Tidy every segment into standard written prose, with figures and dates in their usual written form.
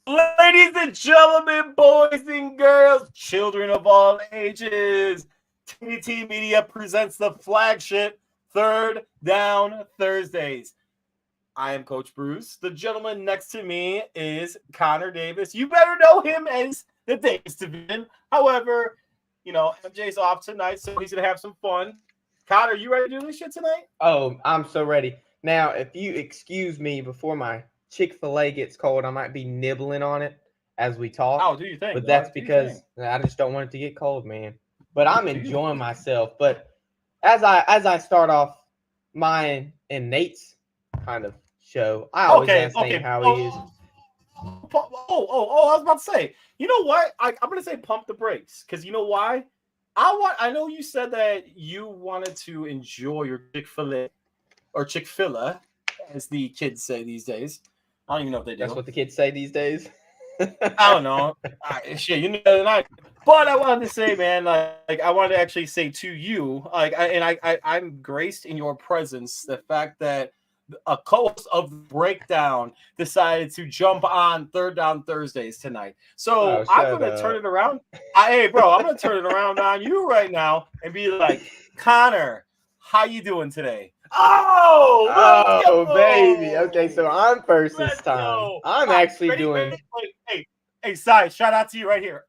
Ladies and gentlemen, boys and girls, children of all ages, TNT Media presents the flagship Third Down Thursdays. I am Coach Bruce. The gentleman next to me is Connor Davis. You better know him as the Davis Division. However, MJ's off tonight, so he's going to have some fun. Connor, you ready to do this shit tonight? Oh, I'm so ready. Now, if you excuse me before my Chick-fil-A gets cold, I might be nibbling on it as we talk. Oh, do you think? But that's because I just don't want it to get cold, man. But I'm enjoying myself. But as I start off mine and Nate's kind of show, I always ask Nate how he is. I was about to say, you know what? I'm going to say pump the brakes, because you know why? I know you said that you wanted to enjoy your Chick-fil-A, or Chick-fil-A, as the kids say these days. I don't even know if they do. That's what the kids say these days? I don't know. Shit, you know than I. But I wanted to say, man, like I wanted to actually say to you, I'm graced in your presence, the fact that a co-host of Breakdown decided to jump on Third Down Thursdays tonight. So I'm going to turn it around. I'm going to turn it around on you right now and be like, Connor, how you doing today? Oh, baby. Okay, so I'm first this time. I'm actually doing. Hey, Sai, shout out to you right here.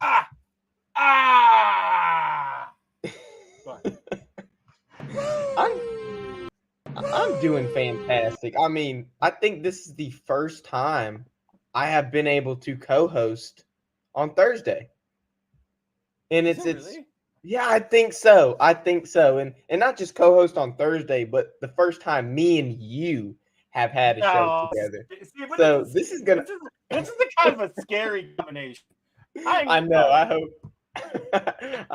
I'm doing fantastic. I mean, I think this is the first time I have been able to co-host on Thursday. And it's really? Yeah, I think so. And not just co-host on Thursday, but the first time me and you have had a show together. This is a kind of a scary combination. I know. I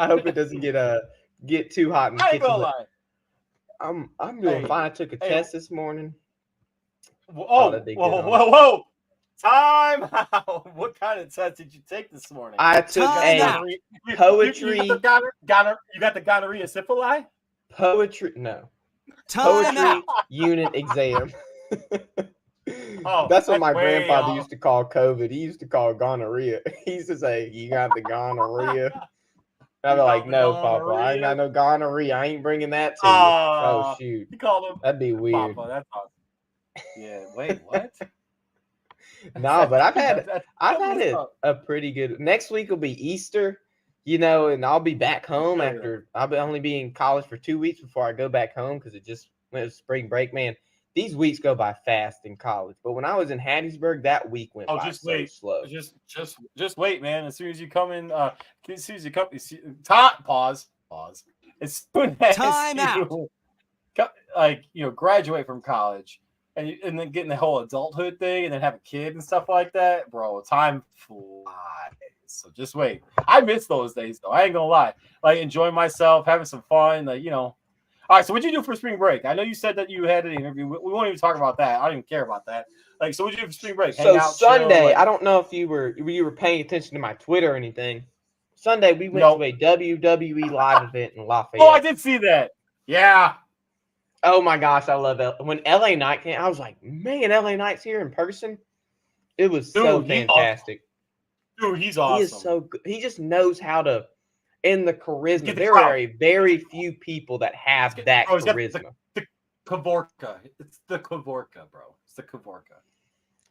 hope it doesn't get too hot in the kitchen. I ain't gonna lie. I'm doing fine. I took a test this morning. Whoa! Time out. What kind of test did you take this morning? I took a poetry. You got the gonorrhea syphilis? No. Poetry unit exam. That's what my grandfather used to call COVID. He used to call gonorrhea. He used to say, "You got the gonorrhea." I'd be like, "No, Papa, I ain't got no gonorrhea. I ain't bringing that to you." Oh shoot, you called him. That'd be weird. Papa, that's awesome. Yeah. Wait, what? No, but I've had a pretty good. Next week will be Easter, and I'll be back home after I'll be only be in college for 2 weeks before I go back home because it just went to spring break. Man, these weeks go by fast in college. But when I was in Hattiesburg, that week went by so slow. Just wait, man. As soon as you come in, pause. As soon as time out. Graduate from college. And then getting the whole adulthood thing and then have a kid and stuff like that, bro, time flies. So just wait. I miss those days, though. I ain't gonna lie. Like, enjoying myself, having some fun. All right, so what'd you do for spring break? I know you said that you had an interview. We won't even talk about that. I don't even care about that. So what'd you do for spring break? Hang out, Sunday, chill, I don't know if you were paying attention to my Twitter or anything. Sunday, we went to a WWE live event in Lafayette. Oh, I did see that. Yeah. Oh my gosh, I love it. When LA Knight came, I was like, man, LA Knight's here in person. It was so fantastic. He's awesome. He is so good. He just knows how to, and the charisma. There are very few people that have that charisma. The Kavorka. It's the Kavorka, bro. It's the Kavorka.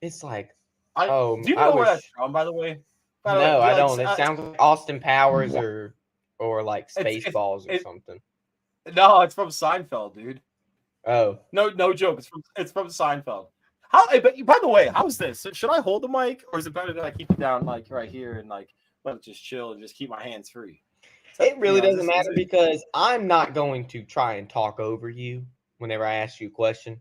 It's like, do you know where that's from, by the way? No, I don't. It sounds like Austin Powers or like Spaceballs or something. No, it's from Seinfeld, dude. Oh no joke! It's from Seinfeld. But by the way, how's this? Should I hold the mic, or is it better that I keep it down like right here and like let it just chill and just keep my hands free? It really doesn't matter because I'm not going to try and talk over you whenever I ask you a question.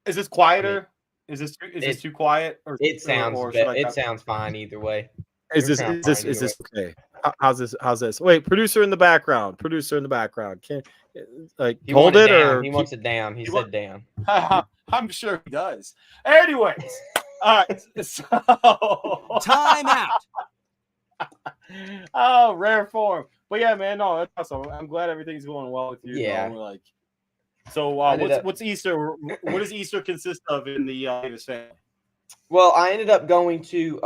Is this quieter? Is this too quiet? Or it sounds fine either way. Is this okay? How's this? Wait, producer in the background. Can hold it or he wants it down. He said down. I'm sure he does. Anyways, all right. So time out. Oh, rare form. But yeah, man, no, that's awesome. I'm glad everything's going well with you. Yeah. So what's Easter? What does Easter consist of in the Davis family? Well, I ended up going to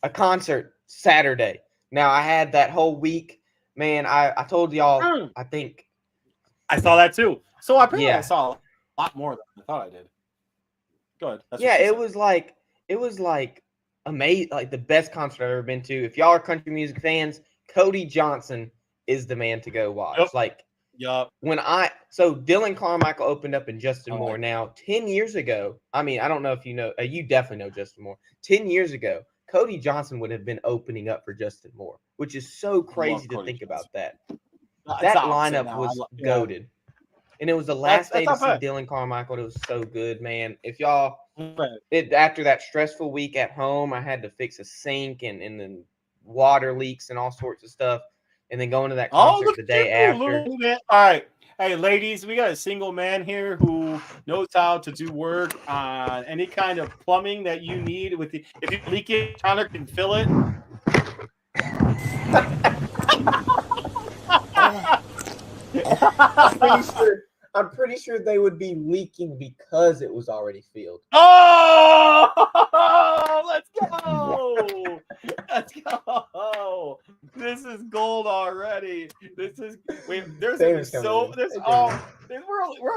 a concert Saturday. Now I had that whole week, man. I told y'all. I think I saw that too. So apparently I yeah, saw a lot more than I thought I did. Good. That's yeah. what she It said. was like amazing, like the best concert I've ever been to. If y'all are country music fans, Cody Johnson is the man to go watch. Yep. Like Yup. so Dylan Carmichael opened up in Justin I Moore. like Now 10 years ago, I mean, I don't know if you know, you definitely know Justin Moore. 10 years ago, Cody Johnson would have been opening up for Justin Moore, which is so crazy love to Cody think about that. Johnson. It's That the opposite lineup now. was Yeah. goaded. And it was the That's last day to not see bad. Dylan Carmichael. It was so good, man. If y'all Right. after that stressful week at home, I had to fix a sink and then water leaks and all sorts of stuff. And then going to that concert Look the at day you, after. little man. All right. Hey, ladies, we got a single man here who knows how to do work on any kind of plumbing that you need. If you leak it, Connor can fill it. I'm pretty sure they would be leaking because it was already filled. Oh, let's go! Let's go! This is gold already. We're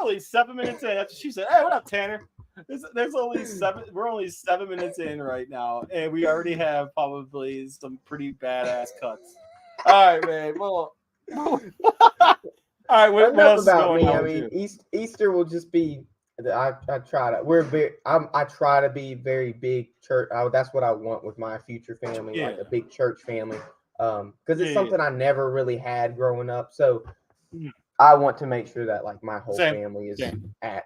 only 7 minutes in. That's what she said. Hey, what up, Tanner? We're only 7 minutes in right now, and we already have probably some pretty badass cuts. All right, man. Well, all right. What else is going on? I mean, Easter will just be. I try to. I try to be very big church. That's what I want with my future family, like a big church family. Because it's something I never really had growing up. So I want to make sure that like my whole family is at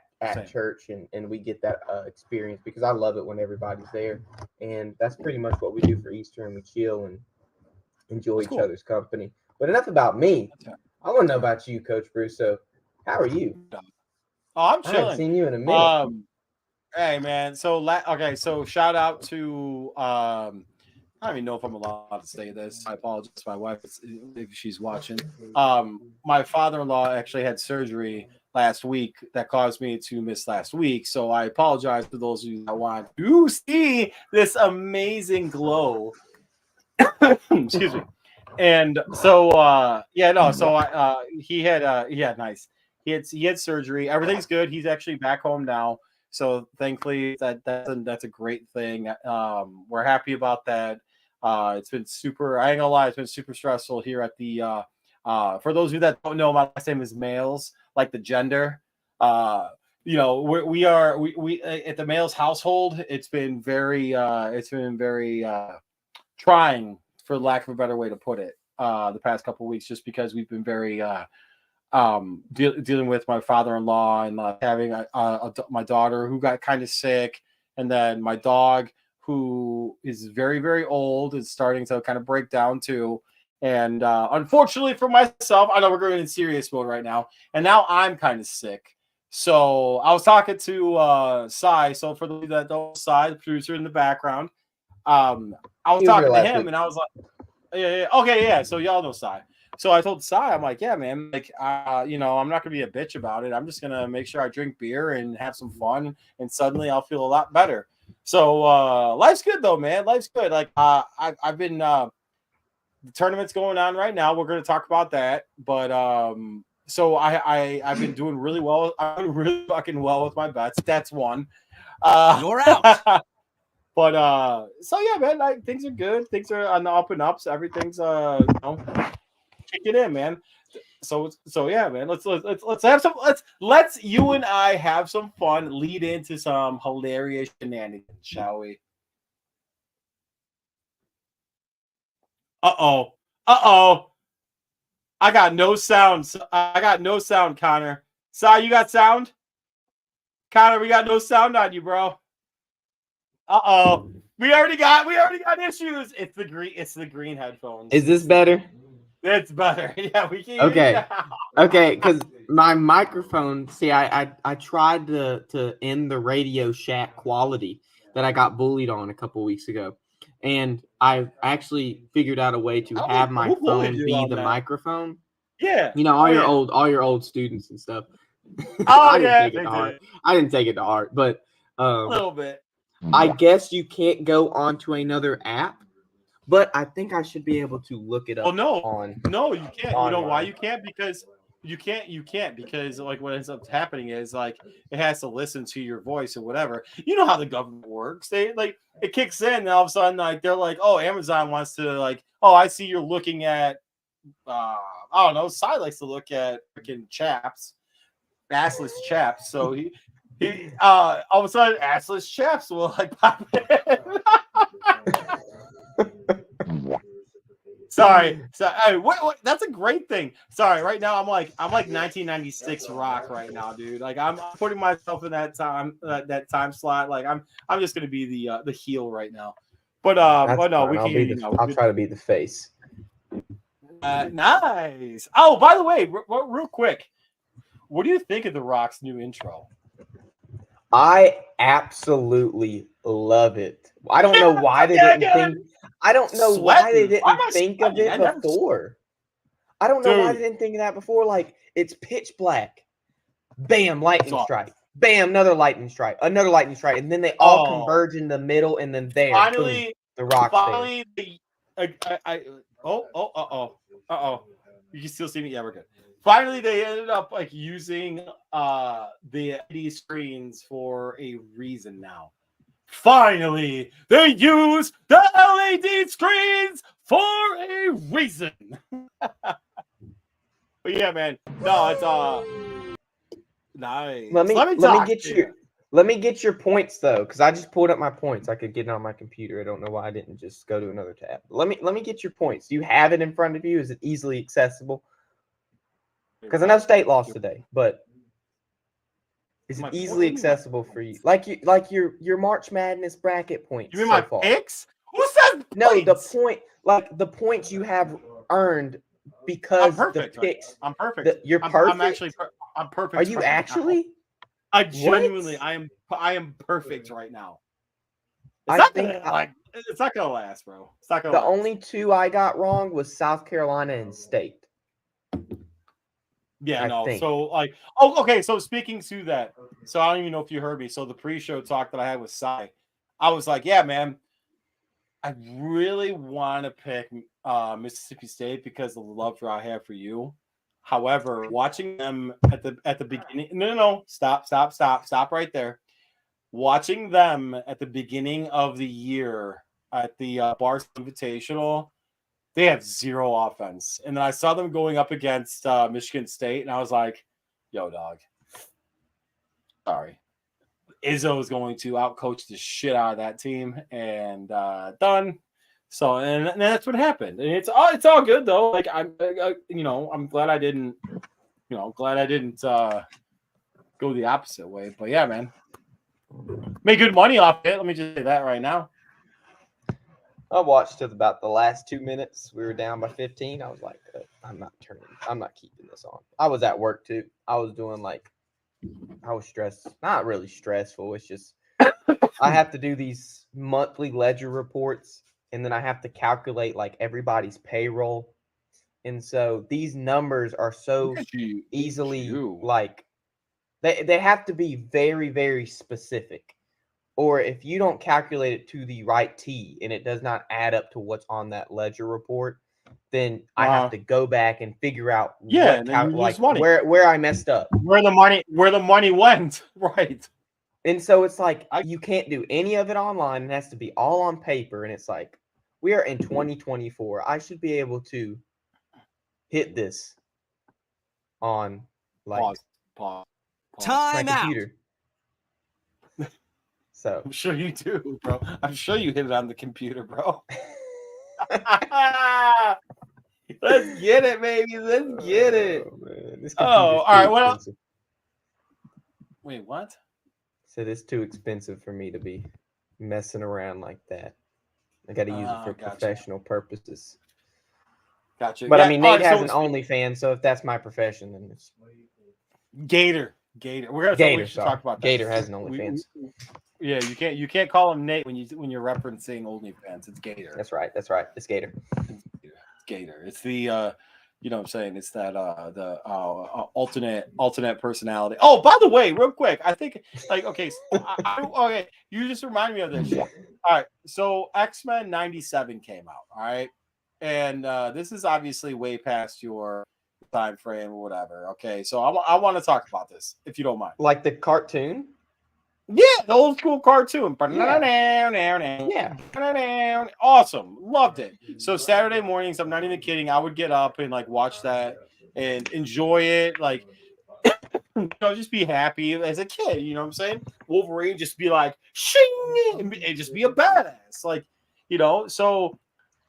church and we get that experience because I love it when everybody's there. And that's pretty much what we do for Easter, and we chill and enjoy each other's company. But enough about me. I want to know about you, Coach Bruce. So, how are you? Oh, I'm chilling. I haven't seen you in a minute. Hey, man. So shout out to I don't even know if I'm allowed to say this. I apologize to my wife if she's watching. My father-in-law actually had surgery last week that caused me to miss last week. So I apologize to those of you that want to see this amazing glow. Excuse me. And so he had surgery. Everything's good. He's actually back home now. So thankfully that's a great thing. We're happy about that. It's been super, I ain't gonna lie, it's been super stressful here at the for those of you that don't know, my last name is Males, like the gender. We at the Males household, it's been very trying, for lack of a better way to put it, the past couple of weeks, just because we've been very dealing with my father-in-law and having my daughter who got kind of sick, and then my dog who is very, very old is starting to kind of break down too. And unfortunately for myself, I know we're going in serious mode right now, and now I'm kind of sick. So I was talking to Cy. So for those that don't know, Cy, the producer in the background, I was talking to him, and I was like, yeah, okay, yeah. So y'all know Cy. So I told Cy, I'm like, yeah, man, like, I'm not gonna be a bitch about it. I'm just gonna make sure I drink beer and have some fun, and suddenly I'll feel a lot better. So life's good though, man. Life's good. Like I've been the tournament's going on right now. We're gonna talk about that, but so I've been doing really well. I'm doing really fucking well with my bets. That's one. You're out. But so yeah, man, like things are good. Things are on the up and ups. Everything's kicking in, man. So yeah, man. Let's have some. Let's you and I have some fun. Lead into some hilarious shenanigans, shall we? Uh oh. I got no sound. Connor. Si, you got sound? Connor, we got no sound on you, bro. Uh-oh. We already got issues. It's the green headphones. Is this better? It's better. Yeah, we can. Okay. Okay, because my microphone, see, I tried to end the Radio Shack quality that I got bullied on a couple weeks ago. And I actually figured out a way to have my phone be the microphone. Yeah. All your old students and stuff. Oh, I didn't take it to heart. But a little bit. I guess you can't go onto another app, but I think I should be able to look it up. Oh no, on no, you can't. online. You know why you can't? Because you can't because like what ends up happening is like it has to listen to your voice or whatever. You know how the government works. They like it kicks in and all of a sudden like they're like, oh, Amazon wants to like, oh, I see you're looking at I don't know, Cy likes to look at freaking chaps, assless chaps. So he all of a sudden assless chaps will like pop in. Sorry. So what, that's a great thing. Sorry, right now I'm like 1996 rock right now, dude. Like I'm putting myself in that time slot. Like I'm just gonna be the heel right now. But no, fine. we can. I'll try to be the face. Nice. Oh, by the way, real quick, what do you think of the Rock's new intro? I absolutely love it. I don't know why they didn't think. I don't know why they didn't think of it before. I don't know why they didn't think of that before. Like it's pitch black, bam, lightning strike, bam, another lightning strike, and then they all converge in the middle, and then there, finally, boom, the Rock's finally, you can still see me. Yeah, we're good. Finally, they ended up like using the LED screens for a reason now. Finally, they use the LED screens for a reason. But yeah, man. No, it's nice. Let me get your points though, because I just pulled up my points. I could get it on my computer. I don't know why I didn't just go to another tab. Let me get your points. Do you have it in front of you? Is it easily accessible? Because I know State lost today, but is it easily accessible for you? Like your March Madness bracket points. You mean my picks? Who said no? The points you have earned because the picks. I'm perfect. You're perfect. I'm perfect. Are you actually? I genuinely, I am perfect right now. It's not gonna last, bro. It's not gonna. The only two I got wrong was South Carolina and State. Yeah, no. So like, okay. So speaking to that, so I don't even know if you heard me. So the pre-show talk that I had with Cy, I was like, yeah, man, I really want to pick Mississippi State because of the love I have for you. However, watching them at the beginning, no, stop right there. Watching them at the beginning of the year at the Barca Invitational. They have zero offense. And then I saw them going up against Michigan State, and I was like, yo, dog. Sorry. Izzo is going to outcoach the shit out of that team, and done. So, and that's what happened. And it's all good, though. Like, I'm glad I didn't, go the opposite way. But, yeah, man. Made good money off it. Let me just say that right now. I watched it about the last 2 minutes. We were down by 15. I was like, I'm not keeping this on. I was at work too. I was stressed. Not really stressful. It's just I have to do these monthly ledger reports, and then I have to calculate like everybody's payroll. And so these numbers are so easily like they have to be very, very specific. Or if you don't calculate it to the right T and it does not add up to what's on that ledger report, then I have to go back and figure out where I messed up. Where the money went. Right. And so it's like you can't do any of it online. It has to be all on paper. And it's like we are in 2024. I should be able to hit this on like pause. Time my computer. So I'm sure you do, bro. I'm sure you hit it on the computer, bro. Let's get it, baby. Let's get it. All right. What else? Wait, what? Said it's too expensive for me to be messing around like that. I got to use it for professional purposes. Gotcha. But I mean, Nate has an OnlyFans, so if that's my profession, then it's Gator. We're gonna talk about that. Gator has an OnlyFans. Yeah, you can't call him Nate when you're referencing OnlyFans. It's Gator. That's right. It's Gator. It's Gator. It's the You know what I'm saying? It's that the alternate personality. Oh, by the way, real quick, I think okay, okay, you just remind me of this shit. All right, so X-Men 97 came out, all right, and this is obviously way past your time frame or whatever. Okay, so I want to talk about this if you don't mind. Like the cartoon. Yeah, the old school cartoon. Yeah. Awesome. Loved it. So Saturday mornings, I'm not even kidding, I would get up and watch that and enjoy it. Just be happy as a kid. You know what I'm saying? Wolverine just be like, shing, and just be a badass. So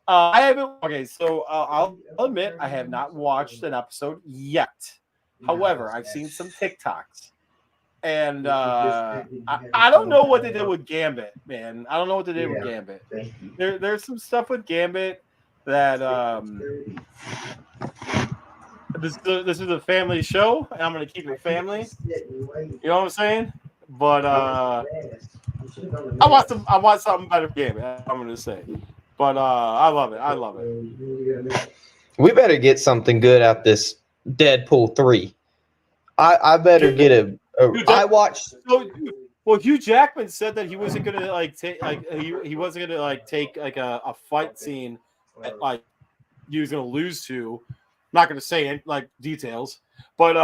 I haven't. Okay, so I'll admit I have not watched an episode yet. However, I've seen some TikToks. And I don't know what they did with Gambit, man. I don't know what they did with Gambit. There's some stuff with Gambit that this is a family show, and I'm gonna keep it family. You know what I'm saying? But I want something better for Gambit. I'm gonna say. But I love it. We better get something good out this Deadpool 3. I better get a. I watched. Well, Hugh Jackman said that he wasn't gonna take he wasn't gonna take a fight scene that he was gonna lose to. I'm not gonna say details, but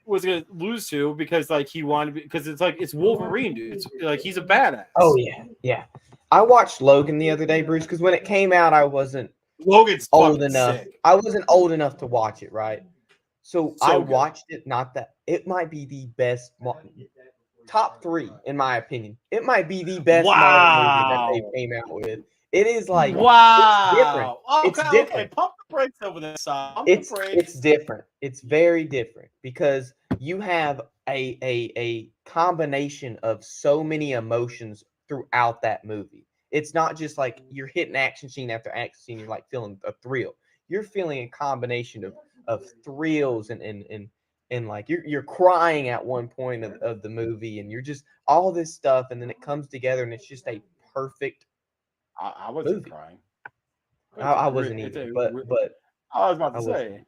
was gonna lose to because he wanted because it's Wolverine, dude. It's he's a badass. Oh yeah. I watched Logan the other day, Bruce, because when it came out, I wasn't Logan's old enough. Sick. I wasn't old enough to watch it, right? So I good. watched it. Not that it might be the best top 3 in my opinion. It might be the best Marvel movie that they came out with. It is wow. It's different. Okay, it's different. Okay. Pump the brakes over this side. It's different. It's very different because you have a combination of so many emotions throughout that movie. It's not just you're hitting action scene after action scene. You're feeling a thrill. You're feeling a combination of thrills and you're crying at one point of the movie, and you're just all this stuff, and then it comes together, and it's just a perfect. I wasn't movie. crying. I wasn't either, but I was about to say.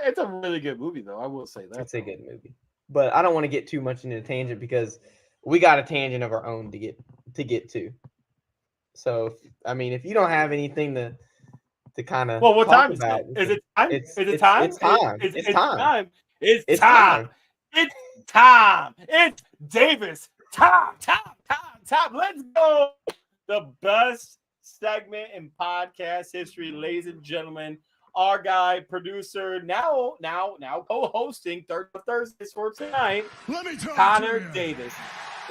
It's a really good movie, though. I will say that it's a good movie, but I don't want to get too much into a tangent because we got a tangent of our own to get to. So if you don't have anything to kind of what time is it? Is it time? It's time. It's time. It's time. It's time. It's time. It's Davis. Time. Let's go. The best segment in podcast history, ladies and gentlemen. Our guy, producer, now co-hosting Thursdays for tonight, Connor Davis.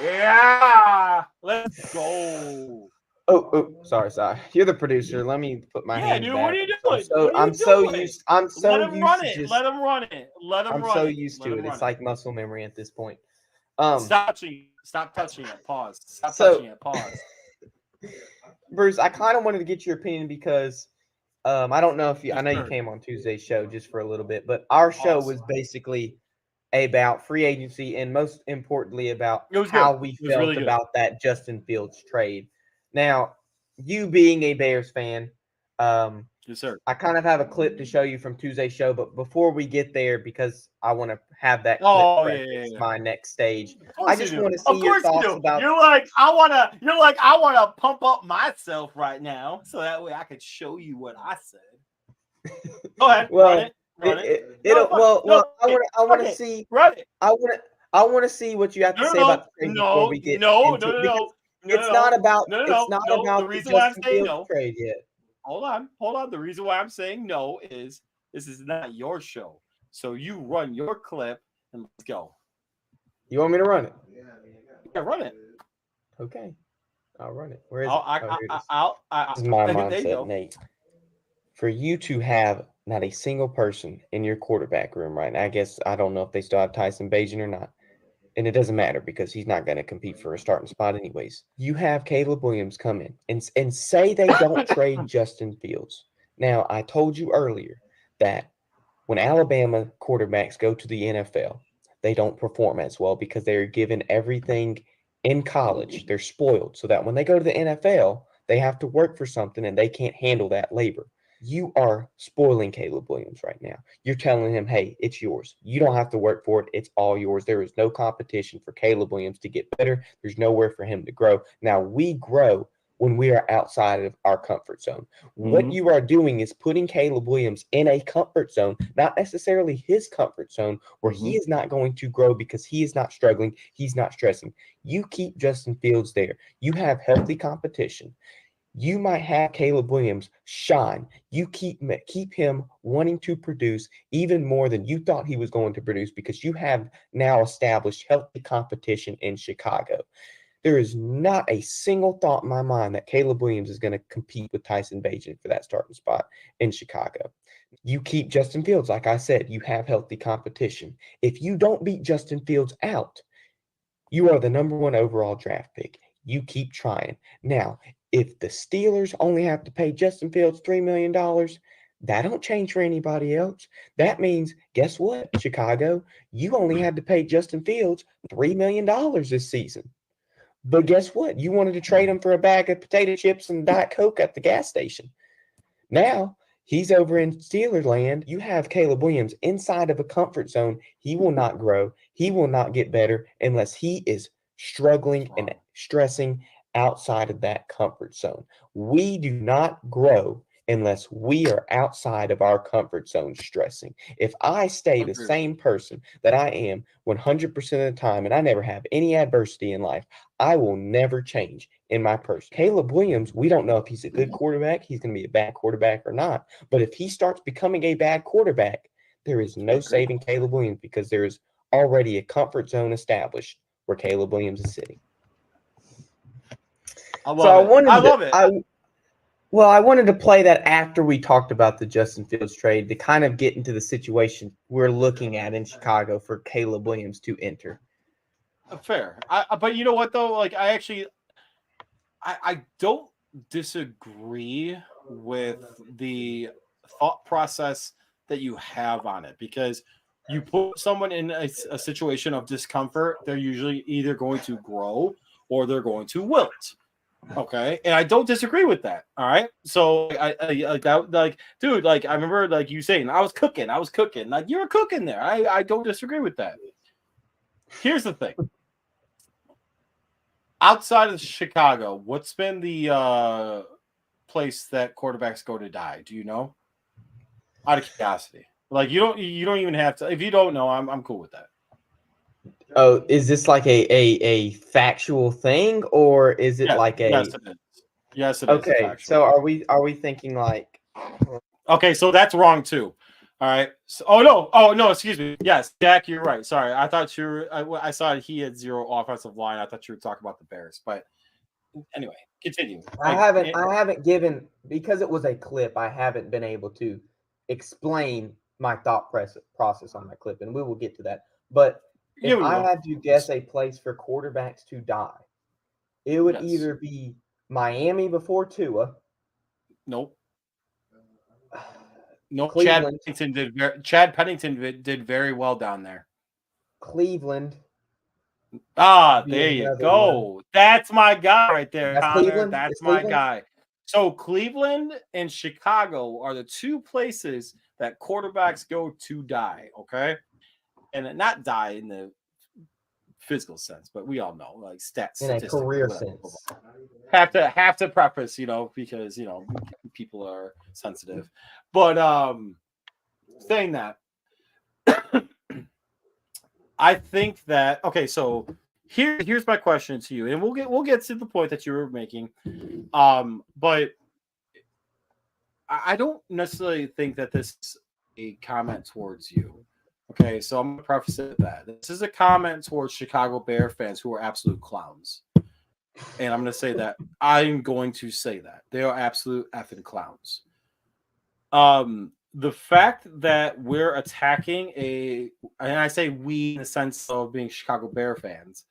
Yeah, let's go. Oh, sorry. You're the producer. Let me put my hand back. Dude, what are you doing? I'm so used Let him run it. Let him run it. I'm so used to it. It's like muscle memory at this point. Stop touching it. Pause. Stop touching it. Pause. Bruce, I kind of wanted to get your opinion because I don't know if I know you came on Tuesday's show just for a little bit, but our show was basically about free agency and most importantly about how we felt about that Justin Fields trade. Now, you being a Bears fan, yes, sir. I kind of have a clip to show you from Tuesday's show, but before we get there, because I want to have that clip my next stage. I just want to see your thoughts about. You're like, I wanna pump up myself right now, so that way I could show you what I said. Go ahead. Well, I want to see. Run it. I want to see what you have to say about the trade before we get into it. It's not about the reason why I'm saying no trade yet. Hold on. The reason why I'm saying no is this is not your show. So you run your clip and let's go. You want me to run it? Yeah, run it. Okay. I'll run it. Where is it? This is my mindset, Nate. For you to have not a single person in your quarterback room right now, I guess I don't know if they still have Tyson Bagent or not. And it doesn't matter because he's not going to compete for a starting spot anyways. You have Caleb Williams come in and say they don't trade Justin Fields. Now, I told you earlier that when Alabama quarterbacks go to the NFL, they don't perform as well because they're given everything in college. They're spoiled so that when they go to the NFL, they have to work for something and they can't handle that labor. You are spoiling Caleb Williams right now. You're telling him, hey, it's yours. You don't have to work for it. It's all yours. There is no competition for Caleb Williams to get better. There's nowhere for him to grow. Now, we grow when we are outside of our comfort zone. What you are doing is putting Caleb Williams in a comfort zone, not necessarily his comfort zone, where he is not going to grow because he is not struggling. He's not stressing. You keep Justin Fields there. You have healthy competition. You might have Caleb Williams shine. You keep him wanting to produce even more than you thought he was going to produce because you have now established healthy competition in Chicago. There is not a single thought in my mind that Caleb Williams is going to compete with Tyson Bagent for that starting spot in Chicago. You keep Justin Fields. Like I said, you have healthy competition. If you don't beat Justin Fields out, you are the number 1 overall draft pick. You keep trying. Now, if the Steelers only have to pay Justin Fields $3 million, that don't change for anybody else. That means, guess what, Chicago? You only had to pay Justin Fields $3 million this season. But guess what? You wanted to trade him for a bag of potato chips and Diet Coke at the gas station. Now, he's over in Steelers land. You have Caleb Williams inside of a comfort zone. He will not grow. He will not get better unless he is struggling and stressing outside of that comfort zone. We do not grow unless we are outside of our comfort zone stressing. If I stay the same person that I am 100% of the time and I never have any adversity in life, I will never change in my person. Caleb Williams, we don't know if he's a good quarterback, he's going to be a bad quarterback or not. But if he starts becoming a bad quarterback, there is no saving Caleb Williams because there is already a comfort zone established where Caleb Williams is sitting. I love it. I wanted to play that after we talked about the Justin Fields trade to kind of get into the situation we're looking at in Chicago for Caleb Williams to enter. Fair. But you know what, though? Like, I don't disagree with the thought process that you have on it, because you put someone in a situation of discomfort, they're usually either going to grow or they're going to wilt. Okay, and I don't disagree with that. All right, so dude, like I remember like you saying I was cooking, like you were cooking there. I don't disagree with that. Here's the thing. Outside of Chicago, what's been the place that quarterbacks go to die? Do you know? Out of curiosity. Like you don't even have to. If you don't know, I'm cool with that. Oh, is this like a factual thing, or is it like a? Yes, it is. Yes, it is. Okay, so are we thinking like? Okay, so that's wrong too. All right. So, oh no, excuse me. Yes, Jack, you're right. Sorry, I thought you were. I saw he had 0 offensive line. I thought you were talking about the Bears, but anyway, continue. I haven't given, because it was a clip. I haven't been able to explain my thought process on that clip, and we will get to that. But if I had to guess a place for quarterbacks to die, it would either be Miami before Tua. Nope. No, Cleveland. Chad Pennington did very well down there. Cleveland. There you go. One. That's my guy right there, That's Connor. Cleveland? That's my guy. So Cleveland and Chicago are the 2 places that quarterbacks go to die, okay? And not die in the physical sense, but we all know, like stats in a career sense. Have to preface, because people are sensitive. But saying that, I think that so here's my question to you, and we'll get to the point that you were making. But I don't necessarily think that this is a comment towards you. Okay, so I'm going to preface it with that. This is a comment towards Chicago Bear fans who are absolute clowns. And I'm going to say that. I'm going to say that. They are absolute effing clowns. The fact that we're attacking and I say we in the sense of being Chicago Bear fans,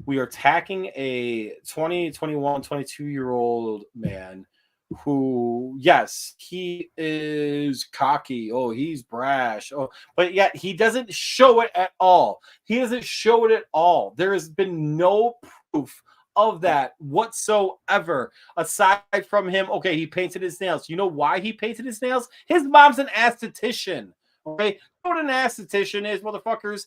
we are attacking a 20, 21, 22-year-old man who, yes, he is cocky. Oh, he's brash. Oh, but yet he doesn't show it at all. He doesn't show it at all. There has been no proof of that whatsoever. Aside from him, okay, he painted his nails. You know why he painted his nails? His mom's an esthetician. Okay, you know what an esthetician is, motherfuckers?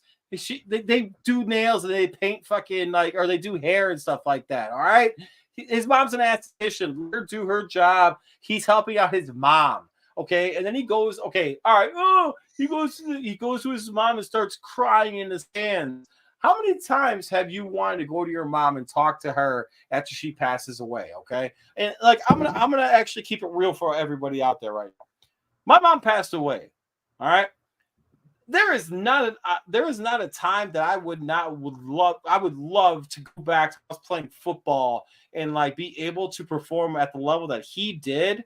They do nails and they paint fucking or they do hair and stuff like that. All right, his mom's an esthetician. Let her do her job. He's helping out his mom. Okay, and then he goes, okay, all right. Oh, he goes to his mom and starts crying in the stands. How many times have you wanted to go to your mom and talk to her after she passes away? Okay, and I'm gonna actually keep it real for everybody out there right now. My mom passed away. All right, there is not a time that I would love to go back to us playing football and be able to perform at the level that he did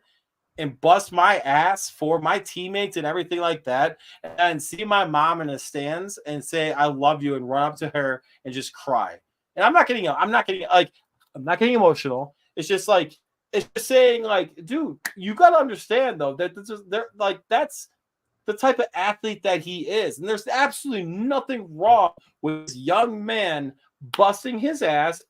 and bust my ass for my teammates and everything like that, and see my mom in the stands and say I love you and run up to her and just cry. And I'm not getting emotional. It's just saying dude, you got to understand though that that's the type of athlete that he is, and there's absolutely nothing wrong with this young man busting his ass,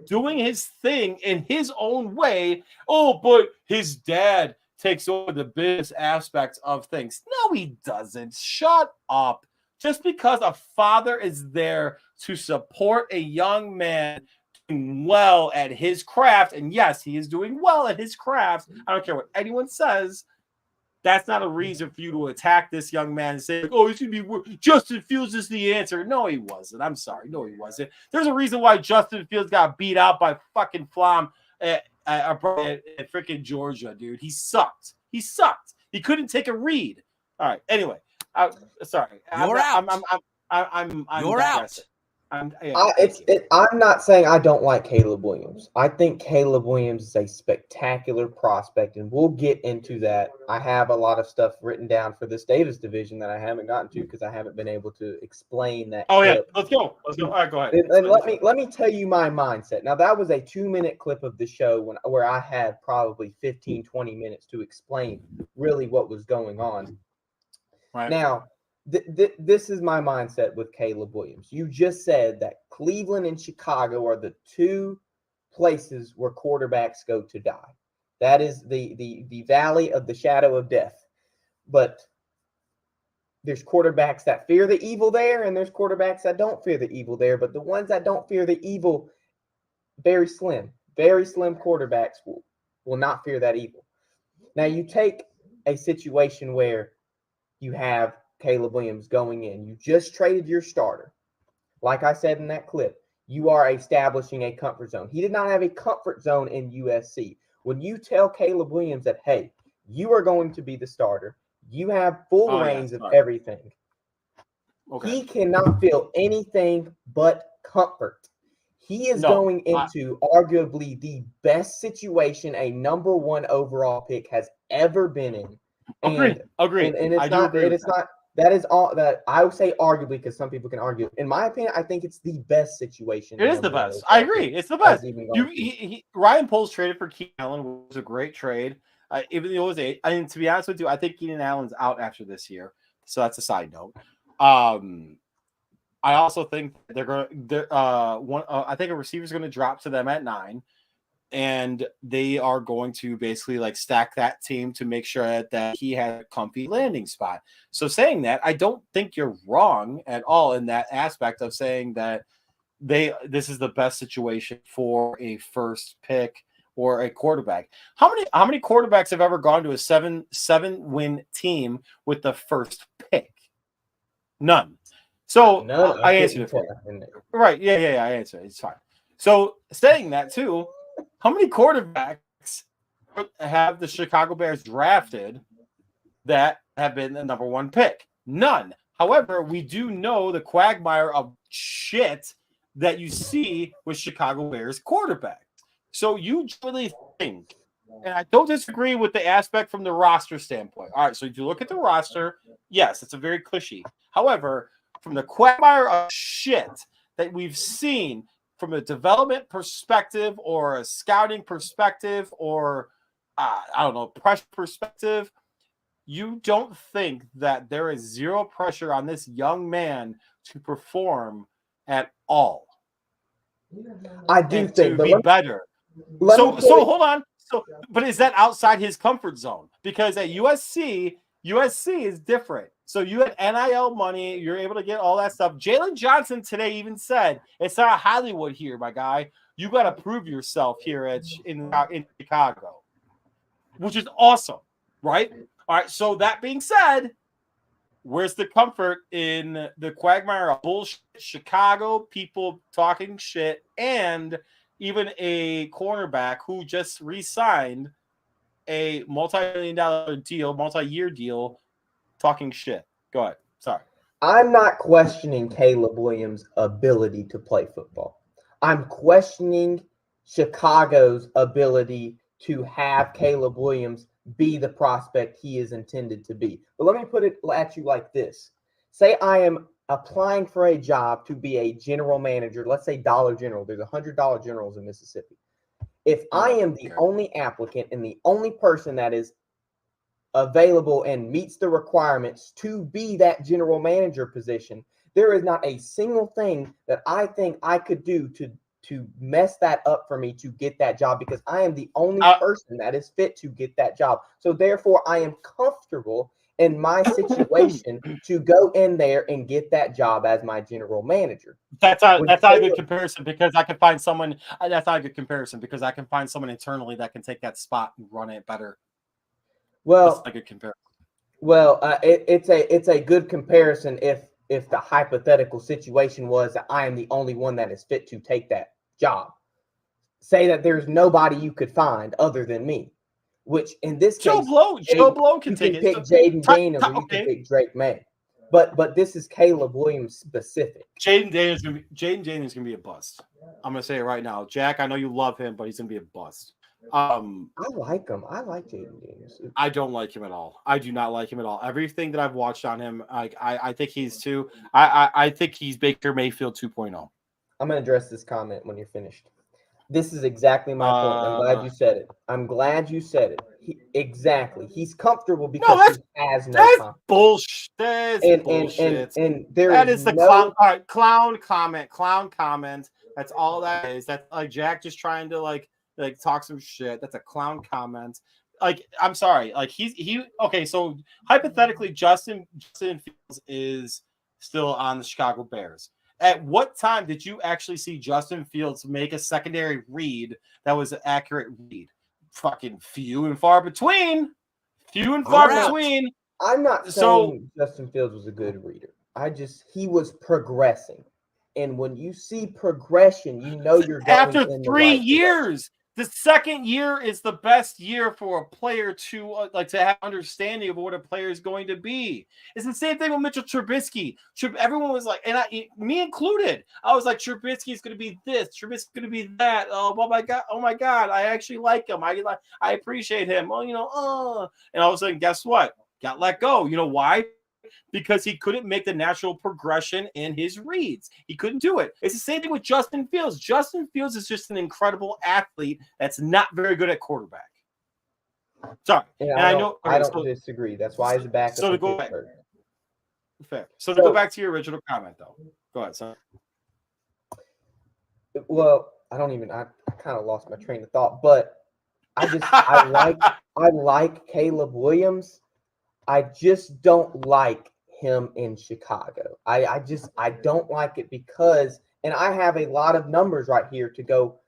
doing his thing in his own way. Oh, but his dad takes over the business aspects of things. No, he doesn't. Shut up. Just because a father is there to support a young man doing well at his craft, and yes, he is doing well at his craft. I don't care what anyone says. That's not a reason for you to attack this young man and say, oh, he should be Justin Fields is the answer. No, he wasn't. I'm sorry. No, he wasn't. There's a reason why Justin Fields got beat out by fucking Flom at freaking Georgia, dude. He sucked. He couldn't take a read. All right. Anyway, sorry. You're out. I'm You're out. I'm not saying I don't like Caleb Williams. I think Caleb Williams is a spectacular prospect, and we'll get into that. I have a lot of stuff written down for this Davis division that I haven't gotten to because I haven't been able to explain that. Oh clip. Yeah, let's go. All right, go ahead. And let me tell you my mindset. Now that was a 2-minute clip of the show where I had probably 15, 20 minutes to explain really what was going on. Right. Now, this is my mindset with Caleb Williams. You just said that Cleveland and Chicago are the two places where quarterbacks go to die. That is the valley of the shadow of death. But there's quarterbacks that fear the evil there, and there's quarterbacks that don't fear the evil there. But the ones that don't fear the evil, very slim quarterbacks will not fear that evil. Now, you take a situation where you have Caleb Williams going in. You just traded your starter. Like I said in that clip, you are establishing a comfort zone. He did not have a comfort zone in USC. When you tell Caleb Williams that, hey, you are going to be the starter, you have full reins of everything. Okay. He cannot feel anything but comfort. He is going into arguably the best situation a number 1 overall pick has ever been in. Agreed. And it's not. That is all that I would say, arguably, because some people can argue. In my opinion, I think it's the best situation. It is the best. I agree. It's the best. Ryan Poles traded for Keenan Allen, which was a great trade. Even though it was 8. I mean, to be honest with you, I think Keenan Allen's out after this year. So that's a side note. I also think I think a receiver's going to drop to them at 9. And they are going to basically stack that team to make sure that he has a comfy landing spot. So saying that, I don't think you're wrong at all in that aspect of saying that this is the best situation for a first pick or a quarterback. How many quarterbacks have ever gone to a 7-win team with the first pick? None. So I answered it for you. Right. Yeah. I answered it. It's fine. So saying that too, how many quarterbacks have the Chicago Bears drafted that have been the number 1 pick? None. However, we do know the quagmire of shit that you see with Chicago Bears quarterbacks. So you really think, and I don't disagree with the aspect from the roster standpoint. All right, so if you look at the roster, yes, it's a very cushy. However, from the quagmire of shit that we've seen from a development perspective or a scouting perspective or, pressure perspective, you don't think that there is zero pressure on this young man to perform at all? I do think to be better. So hold on. So, but is that outside his comfort zone? Because at USC is different. So you had NIL money. You're able to get all that stuff. Jalen Johnson today even said, it's not Hollywood here, my guy. You got to prove yourself here in Chicago, which is awesome, right? All right. So that being said, where's the comfort in the quagmire of bullshit, Chicago people talking shit, and even a cornerback who just re-signed a multi-million-dollar deal, multi-year deal, talking shit? Go ahead. Sorry. I'm not questioning Caleb Williams' ability to play football. I'm questioning Chicago's ability to have Caleb Williams be the prospect he is intended to be. But let me put it at you like this. Say I am applying for a job to be a general manager. Let's say Dollar General. There's $100 generals in Mississippi. If I am the only applicant and the only person that is available and meets the requirements to be that general manager position, there is not a single thing that I think I could do to mess that up for me to get that job, because I am the only person that is fit to get that job. So therefore I am comfortable in my situation to go in there and get that job as my general manager. That's not a good comparison, because I can find someone. That's not a good comparison, because I can find someone internally that can take that spot and run it better. Well, that's a good comparison. Well, it's a good comparison if the hypothetical situation was that I am the only one that is fit to take that job. Say that there's nobody you could find other than me, which in this case, Joe Blow can take it. You can pick Jaden Daniels or you can pick Drake May. But this is Caleb Williams specific. Jaden Daniels is gonna be a bust. I'm gonna say it right now. Jack, I know you love him, but he's gonna be a bust. I like him. I like Jaden Daniels. I don't like him at all. I do not like him at all. Everything that I've watched on him, I think he's too. I think he's Baker Mayfield 2.0. I'm gonna address this comment when you're finished. This is exactly my point. I'm glad you said it. I'm glad you said it. Exactly. He's comfortable because he has no confidence. Bullshit. That's bullshit. And there that is the clown comment. That's all that is. That's like Jack just trying to like talk some shit. That's a clown comment. Like, I'm sorry. Like okay, so hypothetically Justin Fields is still on the Chicago Bears. At what time did you actually see Justin Fields make a secondary read that was an accurate read? Fucking few and far between. I'm not saying Justin Fields was a good reader. He was progressing. And when you see progression, you know you're going after in 3 years. The second year is the best year for a player to to have understanding of what a player is going to be. It's the same thing with Mitchell Trubisky. Everyone was like, and me included, I was like, Trubisky is going to be this, Trubisky is going to be that. Oh my god, I actually like him. I appreciate him. Well, and all of a sudden, guess what? Got let go. You know why? Because he couldn't make the natural progression in his reads. He couldn't do it. It's the same thing with Justin Fields. Justin Fields is just an incredible athlete that's not very good at quarterback. Sorry. Yeah, and I don't disagree. That's why he's a backup. So to go back. Fair. So to go back to your original comment, though. Go ahead, son. Well, I kind of lost my train of thought, but I like Caleb Williams. I just don't like him in Chicago. I don't like it because, and I have a lot of numbers right here to go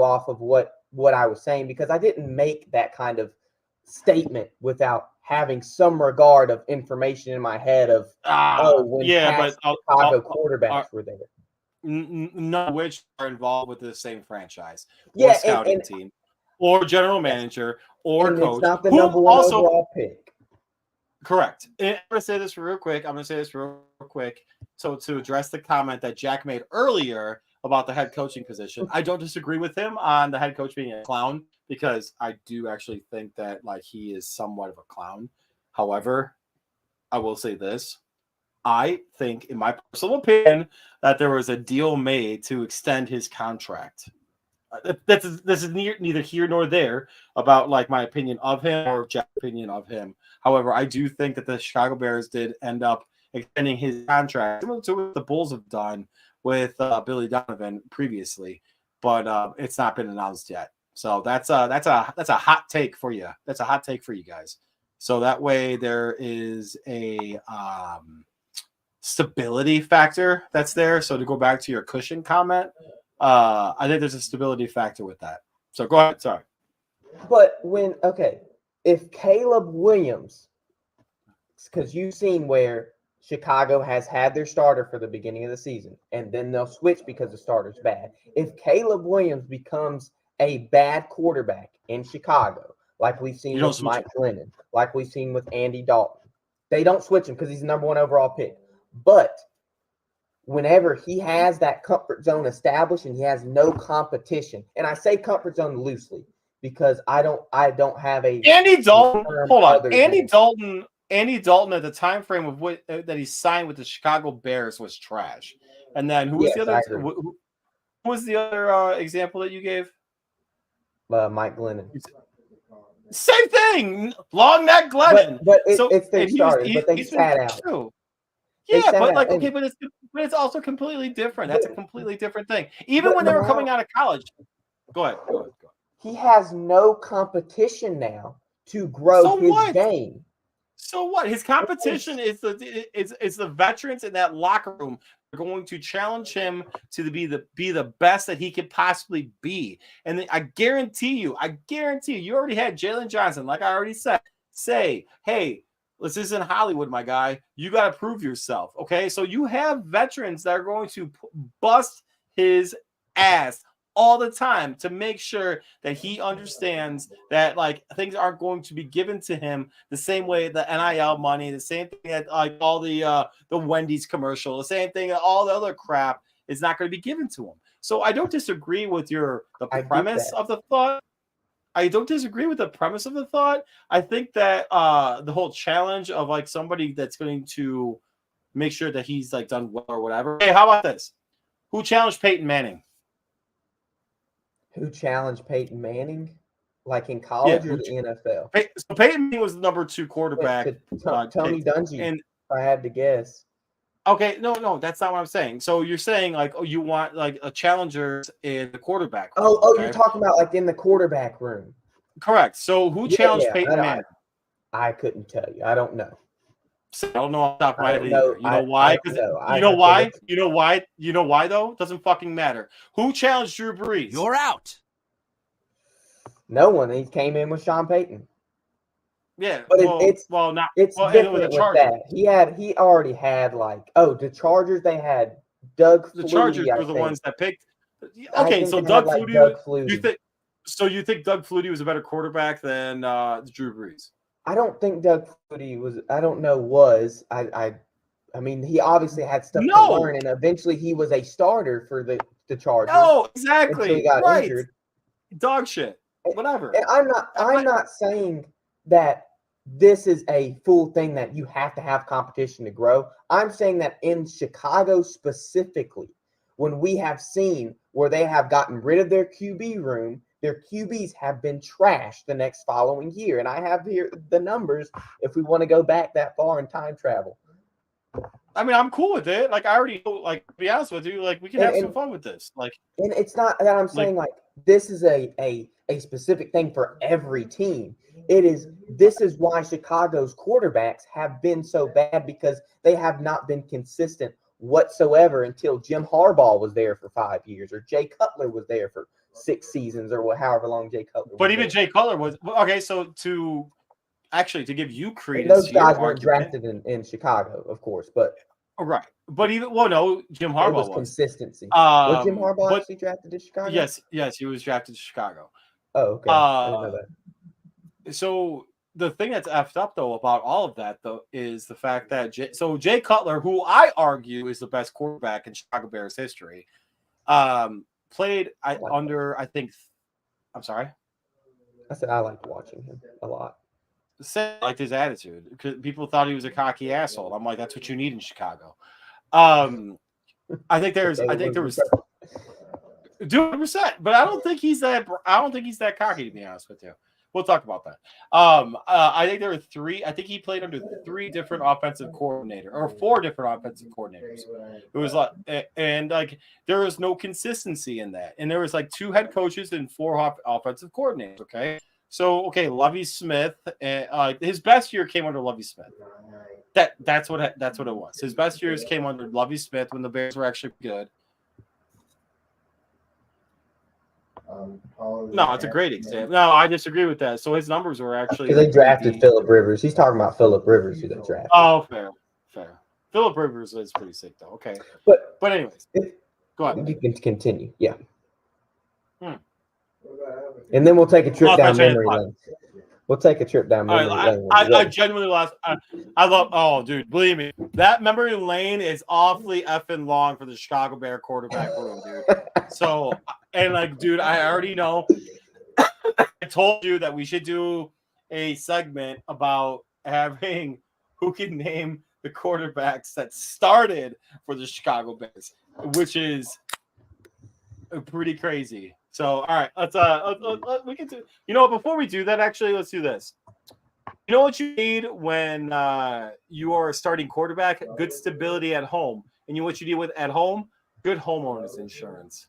off of what I was saying, because I didn't make that kind of statement without having some regard of information in my head of Chicago quarterbacks were there. None of which are involved with the same franchise or scouting team or general manager or coach. It's not the number one overall pick. Correct. And I'm going to say this real quick. So to address the comment that Jack made earlier about the head coaching position, I don't disagree with him on the head coach being a clown, because I do actually think that he is somewhat of a clown. However, I will say this. I think, in my personal opinion, that there was a deal made to extend his contract. This is neither here nor there about my opinion of him or Jack's opinion of him. However, I do think that the Chicago Bears did end up extending his contract, similar to what the Bulls have done with Billy Donovan previously, but it's not been announced yet. So that's a hot take for you. That's a hot take for you guys. So that way there is a stability factor that's there. So to go back to your cushion comment, I think there's a stability factor with that. So go ahead. Sorry. But if Caleb Williams, because you've seen where Chicago has had their starter for the beginning of the season, and then they'll switch because the starter's bad. If Caleb Williams becomes a bad quarterback in Chicago, like we've seen with Mike Glennon, like we've seen with Andy Dalton, they don't switch him because he's the number 1 overall pick. But whenever he has that comfort zone established and he has no competition, and I say comfort zone loosely because I don't have a Andy Dalton. Hold on, Andy Dalton at the time frame of what that he signed with the Chicago Bears was trash. And then who was the other? Who was the other example that you gave? Mike Glennon. Same thing. Long neck Glennon. But it's their starter. But they sat out. True. Yeah, but like okay, but it's also completely different. That's a completely different thing. Even when they were coming out of college. Go ahead. He has no competition now to grow his game. So what? His competition is the veterans in that locker room are going to challenge him to be the best that he could possibly be. And I guarantee you, you already had Jalen Johnson, like I already said, say, hey, this isn't Hollywood, my guy. You got to prove yourself. Okay. So you have veterans that are going to bust his ass all the time to make sure that he understands that like things aren't going to be given to him the same way the NIL money, the same thing that like all the Wendy's commercial, the same thing that all the other crap is not going to be given to him. So I don't disagree with the premise of the thought. I don't disagree with the premise of the thought. I think that the whole challenge of like somebody that's going to make sure that he's like done well or whatever. Hey, how about this? Who challenged Peyton Manning? Who challenged Peyton Manning? Like in college or the NFL? So Peyton Manning was the number 2 quarterback. Tony Dungy, if I had to guess. Okay, no, that's not what I'm saying. So you're saying like, you want like a challenger in the quarterback room. You're talking about like in the quarterback room. Correct. So who challenged Peyton Manning? I couldn't tell you. I don't know. So I don't know off the top of my head either. You know why? You know why? You know why? You know why though? It doesn't fucking matter. Who challenged Drew Brees? You're out. No one. He came in with Sean Payton. Yeah, but it's different with that. He already had like the Chargers. They had Doug. The Chargers were the ones that picked. Okay, so Doug Flutie. You think Doug Flutie was a better quarterback than Drew Brees? I don't think Doug Flutie was. I don't know. I mean, he obviously had stuff to learn, and eventually he was a starter for the Chargers. Oh, exactly. Until he got injured. Dog shit. Whatever. And I'm not saying that this is a full thing that you have to have competition to grow. I'm saying that in Chicago specifically, when we have seen where they have gotten rid of their QB room, their QBs have been trashed the next following year. And I have here the numbers if we want to go back that far in time travel. I mean, I'm cool with it. Like, I already know, like, to be honest with you, like, we can have some fun with this. Like, and it's not that I'm saying like this is a specific thing for every team. This is why Chicago's quarterbacks have been so bad, because they have not been consistent whatsoever until Jim Harbaugh was there for 5 years, or Jay Cutler was there for 6 seasons, or however long Jay Cutler was. But even Jay Cutler was okay. So to give you credence, those guys weren't drafted in Chicago, of course, but right. But even Jim Harbaugh was consistency. Was Jim Harbaugh actually drafted to Chicago? Yes, he was drafted to Chicago. Oh, okay. I didn't know that. So the thing that's effed up though about all of that though is the fact that Jay Cutler, who I argue is the best quarterback in Chicago Bears history, played under I think. I'm sorry. I said I liked watching him a lot. I liked his attitude because people thought he was a cocky asshole. I'm like, that's what you need in Chicago. I think there was 200%, but I don't think he's that cocky, to be honest with you. We'll talk about that. I think there were three. I think he played under 3 different offensive coordinators or 4 different offensive coordinators. It was like, and like there was no consistency in that. And there was like 2 head coaches and 4 offensive coordinators. Okay, so Lovie Smith, his best year came under Lovie Smith. That's what it was. His best years came under Lovie Smith when the Bears were actually good. No, it's a great example. No, I disagree with that. So his numbers were actually because they drafted Phillip Rivers. He's talking about Phillip Rivers, who they drafted. Oh, fair. Phillip Rivers is pretty sick though. Okay, but anyways, go ahead. You can continue. Yeah. And then we'll take a trip down memory lane. We'll take a trip down memory lane. I genuinely lost. I love. Oh, dude, believe me, that memory lane is awfully effing long for the Chicago Bear quarterback room, dude. So, and like, dude, I already know. I told you that we should do a segment about having who can name the quarterbacks that started for the Chicago Bears, which is pretty crazy. So, all right, let's we can do. You know, before we do that, actually, let's do this. You know what you need when you are starting quarterback? Good stability at home, and you know what you need with at home? Good homeowners insurance.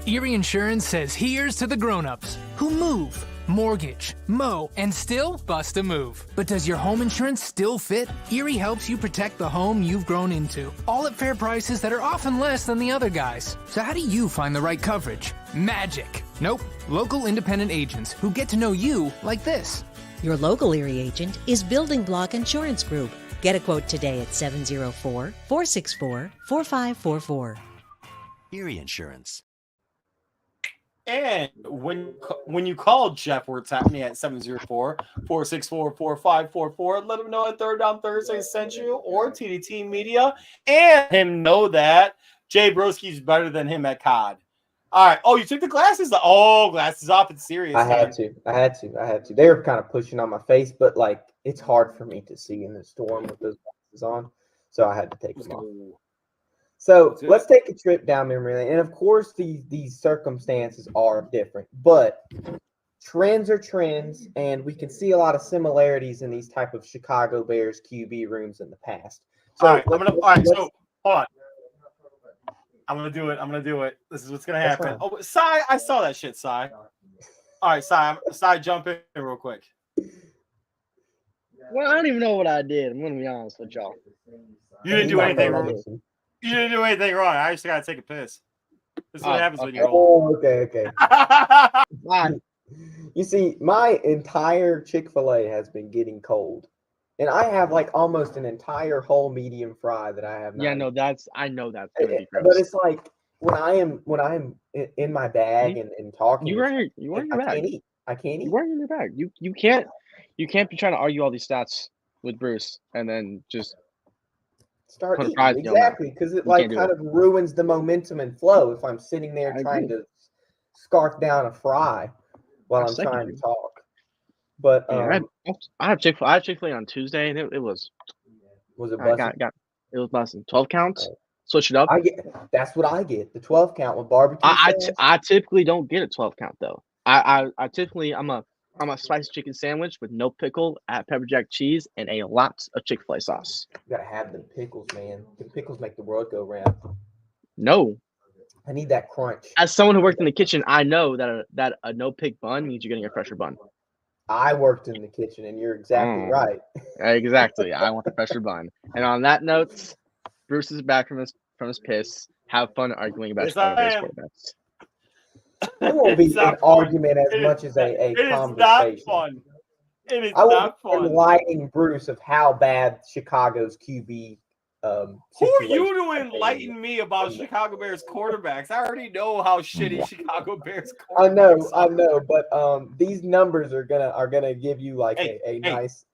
Erie Insurance says here's to the grown-ups who move, mortgage, mow, and still bust a move. But does your home insurance still fit? Erie helps you protect the home you've grown into, all at fair prices that are often less than the other guys. So how do you find the right coverage? Magic. Nope. Local independent agents who get to know you like this. Your local Erie agent is Building Block Insurance Group. Get a quote today at 704-464-4544. Erie Insurance. And when you call Jeff Wertzapney at 704-464-4544, let him know at Third Down Thursday sent you or TDT Media, and him know that Jay Broski's better than him at COD. All right. Oh, you took the glasses off. Oh, glasses off. It's serious. I had to. They were kind of pushing on my face, but like it's hard for me to see in the storm with those glasses on, so I had to take them off. So let's take a trip down memory lane. And of course, these circumstances are different, but trends are trends, and we can see a lot of similarities in these type of Chicago Bears QB rooms in the past. So all right, so hold on. I'm gonna do it. This is what's gonna happen. Oh, Cy, I saw that shit, Cy. All right, Cy, jump in real quick. Well, I don't even know what I did. I'm gonna be honest with y'all. You didn't do anything wrong. You didn't do anything wrong. I just gotta take a piss. This is what happens when you're old. Oh, okay. You see, my entire Chick-fil-A has been getting cold, and I have like almost an entire whole medium fry that I have. Yeah, no, I know that's gonna be gross. But it's like when I am in my bag and talking. You wearing your bag. I can't eat. You're wearing your bag. You can't be trying to argue all these stats with Bruce and then just start eating. Exactly, because it like kind of ruins the momentum and flow if I'm sitting there trying to scarf down a fry while I'm trying to talk. But I have Chick-fil-A on Tuesday, and it was it busting? It was busting. 12 counts. Switch it up. That's what I get, the 12 count with barbecue. I typically don't get a 12 count though. I typically I'm a spicy chicken sandwich with no pickle, add pepper jack cheese, and a lot of Chick-fil-A sauce. You gotta have the pickles, man. The pickles make the world go round. No, I need that crunch. As someone who worked in the kitchen, I know that a no pick bun means you're getting a fresher bun. I worked in the kitchen, and you're exactly right. Exactly. I want the fresher bun. And on that note, Bruce is back from his piss. Have fun arguing about quarterbacks. It won't be an argument as much as a conversation. It is not fun. It is not fun. I will be enlightening Bruce of how bad Chicago's QB who are you to enlighten me about Chicago Bears quarterbacks? I already know how shitty Chicago Bears quarterbacks I know, but these numbers are gonna give you like a nice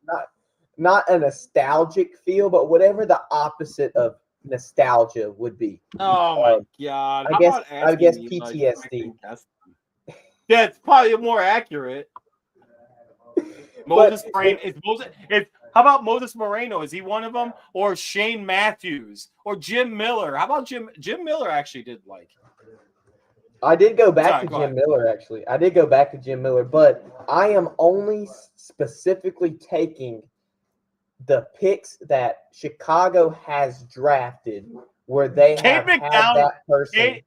not a nostalgic feel, but whatever the opposite of nostalgia would be. Oh my god! I guess PTSD. That's probably more accurate. Moses Moreno. How about Moses Moreno? Is he one of them? Or Shane Matthews or Jim Miller? How about Jim? Jim Miller actually did like. I did go back Sorry, to go Jim ahead. Miller, actually. I did go back to Jim Miller, but I am only specifically taking the picks that Chicago has drafted where they have Cade had McNown. that person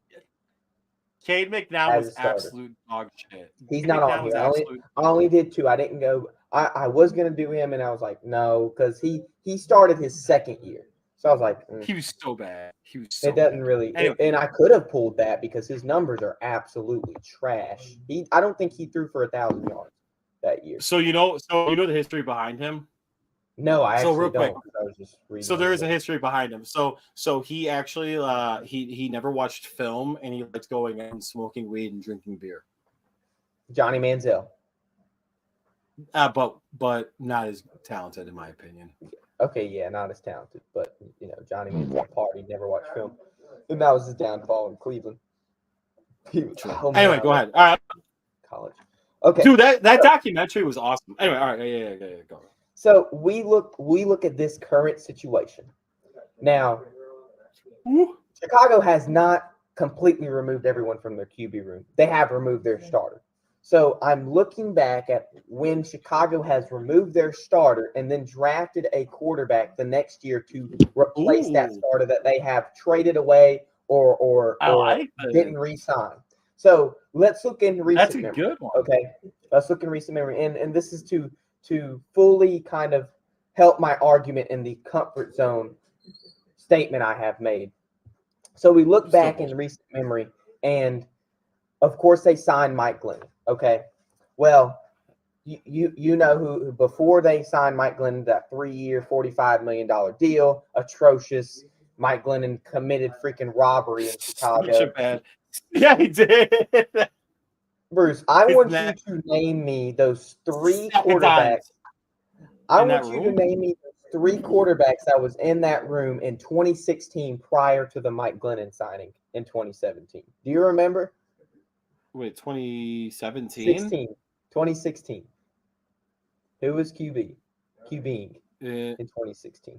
Cade McNown as was a starter. absolute dog shit. He's Cade not McNown on was here. absolute I only did 2. I didn't go. I was gonna do him, and I was like, no, because he started his second year, so I was like, He was so bad. He was so it doesn't bad. really. Anyway. And I could have pulled that because his numbers are absolutely trash. I don't think he threw for 1,000 yards that year. So you know the history behind him. No, I So actually real quick, don't. I was just reading. So there is a history behind him. So he actually he never watched film, and he likes going out and smoking weed and drinking beer. Johnny Manziel. But not as talented in my opinion. Okay, yeah, not as talented, but Johnny Manziel party, never watched film, and that was his downfall in Cleveland. Anyway, go ahead. All right, college. Okay, dude, that documentary was awesome. Anyway, all right, yeah, go. So we look at this current situation. Now, Chicago has not completely removed everyone from their QB room. They have removed their starter. So I'm looking back at when Chicago has removed their starter and then drafted a quarterback the next year to replace that starter that they have traded away or didn't re-sign. So let's look in recent memory. That's a good one. Okay, let's look in recent memory, and this is to fully kind of help my argument in the comfort zone statement I have made. So we look back in recent memory, and of course they signed Mike Glennon. Okay, well, you know who before they signed Mike Glennon, that 3-year, $45 million deal, atrocious. Mike Glennon committed freaking robbery in Chicago. Yeah, he did. Bruce, I want you to name me those 3 quarterbacks. I want you to name me the 3 quarterbacks that was in that room in 2016 prior to the Mike Glennon signing in 2017. Do you remember? Wait, 2017? 2016. Who was QBing in 2016?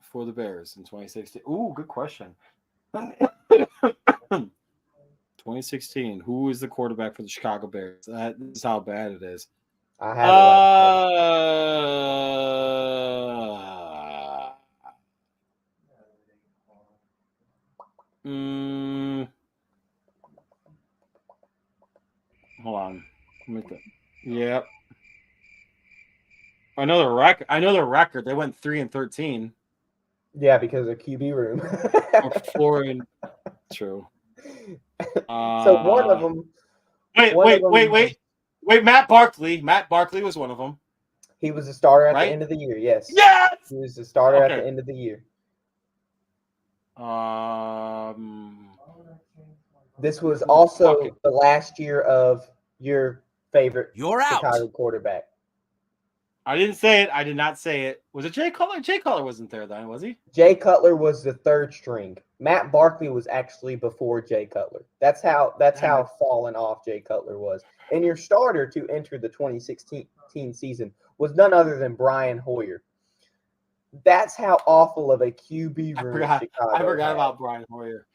For the Bears in 2016. Ooh, good question. 2016. Who is the quarterback for the Chicago Bears? That is how bad it is. I have Hold on. Yep. I know the record. They went 3-13. Yeah, because of QB room. True. So one of them. Wait. Matt Barkley. Matt Barkley was one of them. He was a starter at the end of the year. Yes. Yes. He was a starter at the end of the year. This was also the last year of your favorite Chicago quarterback. I didn't say it. I did not say it. Was it Jay Cutler? Jay Cutler wasn't there then, was he? Jay Cutler was the 3rd string. Matt Barkley was actually before Jay Cutler. That's how fallen off Jay Cutler was. And your starter to enter the 2016 season was none other than Brian Hoyer. That's how awful of a QB room I forgot about Brian Hoyer.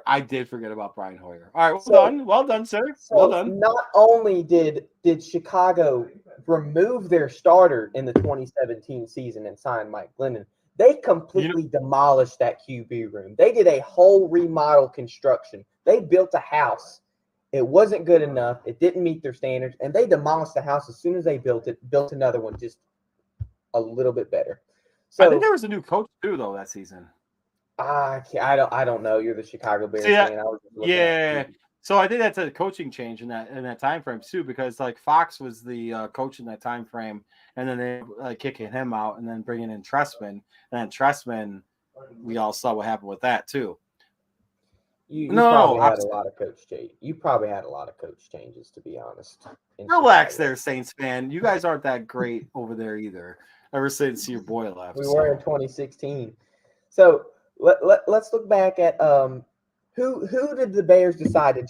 I did forget about Brian Hoyer. All right, well done, sir. Well done. Not only did Chicago remove their starter in the 2017 season and sign Mike Glennon, they completely demolished that QB room. They did a whole remodel construction. They built a house. It wasn't good enough. It didn't meet their standards, and they demolished the house as soon as they built it. Built another one just a little bit better. So I think there was a new coach too, though, that season. I don't know. You're the Chicago Bears fan. I was So I think that's a coaching change in that time frame too, because like Fox was the coach in that time frame, and then they kicking him out and then bringing in Trestman, and then Trestman, we all saw what happened with that too. You probably had a lot of coach change. You probably had a lot of coach changes, to be honest. Relax there, Saints fan. You guys aren't that great over there either. Ever since your boy left. We were in 2016. So let's look back at who did the Bears decide to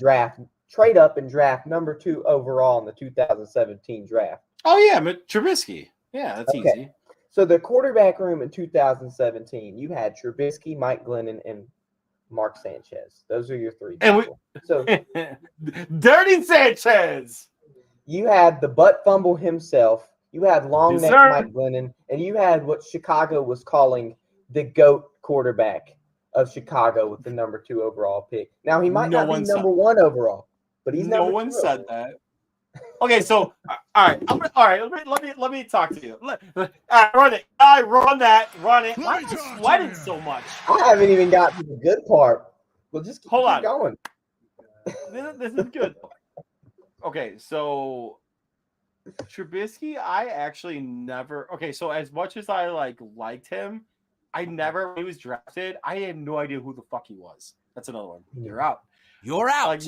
trade up and draft number 2 overall in the 2017 draft? Oh yeah, Trubisky. Yeah, that's easy. So the quarterback room in 2017, you had Trubisky, Mike Glennon, and Mark Sanchez. Those are your three And people. So Dirty Sanchez. you had the butt fumble himself. You had long Yes, neck sir. Mike Glennon, and you had what Chicago was calling the GOAT quarterback of Chicago with the number 2 overall pick. Now he might not be number 1 overall, but he's no number one 2 said overall. that. Okay, so all right. Let me talk to you. Run it. Run it. Why am I sweating so much? I haven't even got to the good part. Well, just keep going. This is good. Okay, so Trubisky, I actually never. Okay, so as much as I liked him, I never when he was drafted. I had no idea who the fuck he was. That's another one. You're out. You're out.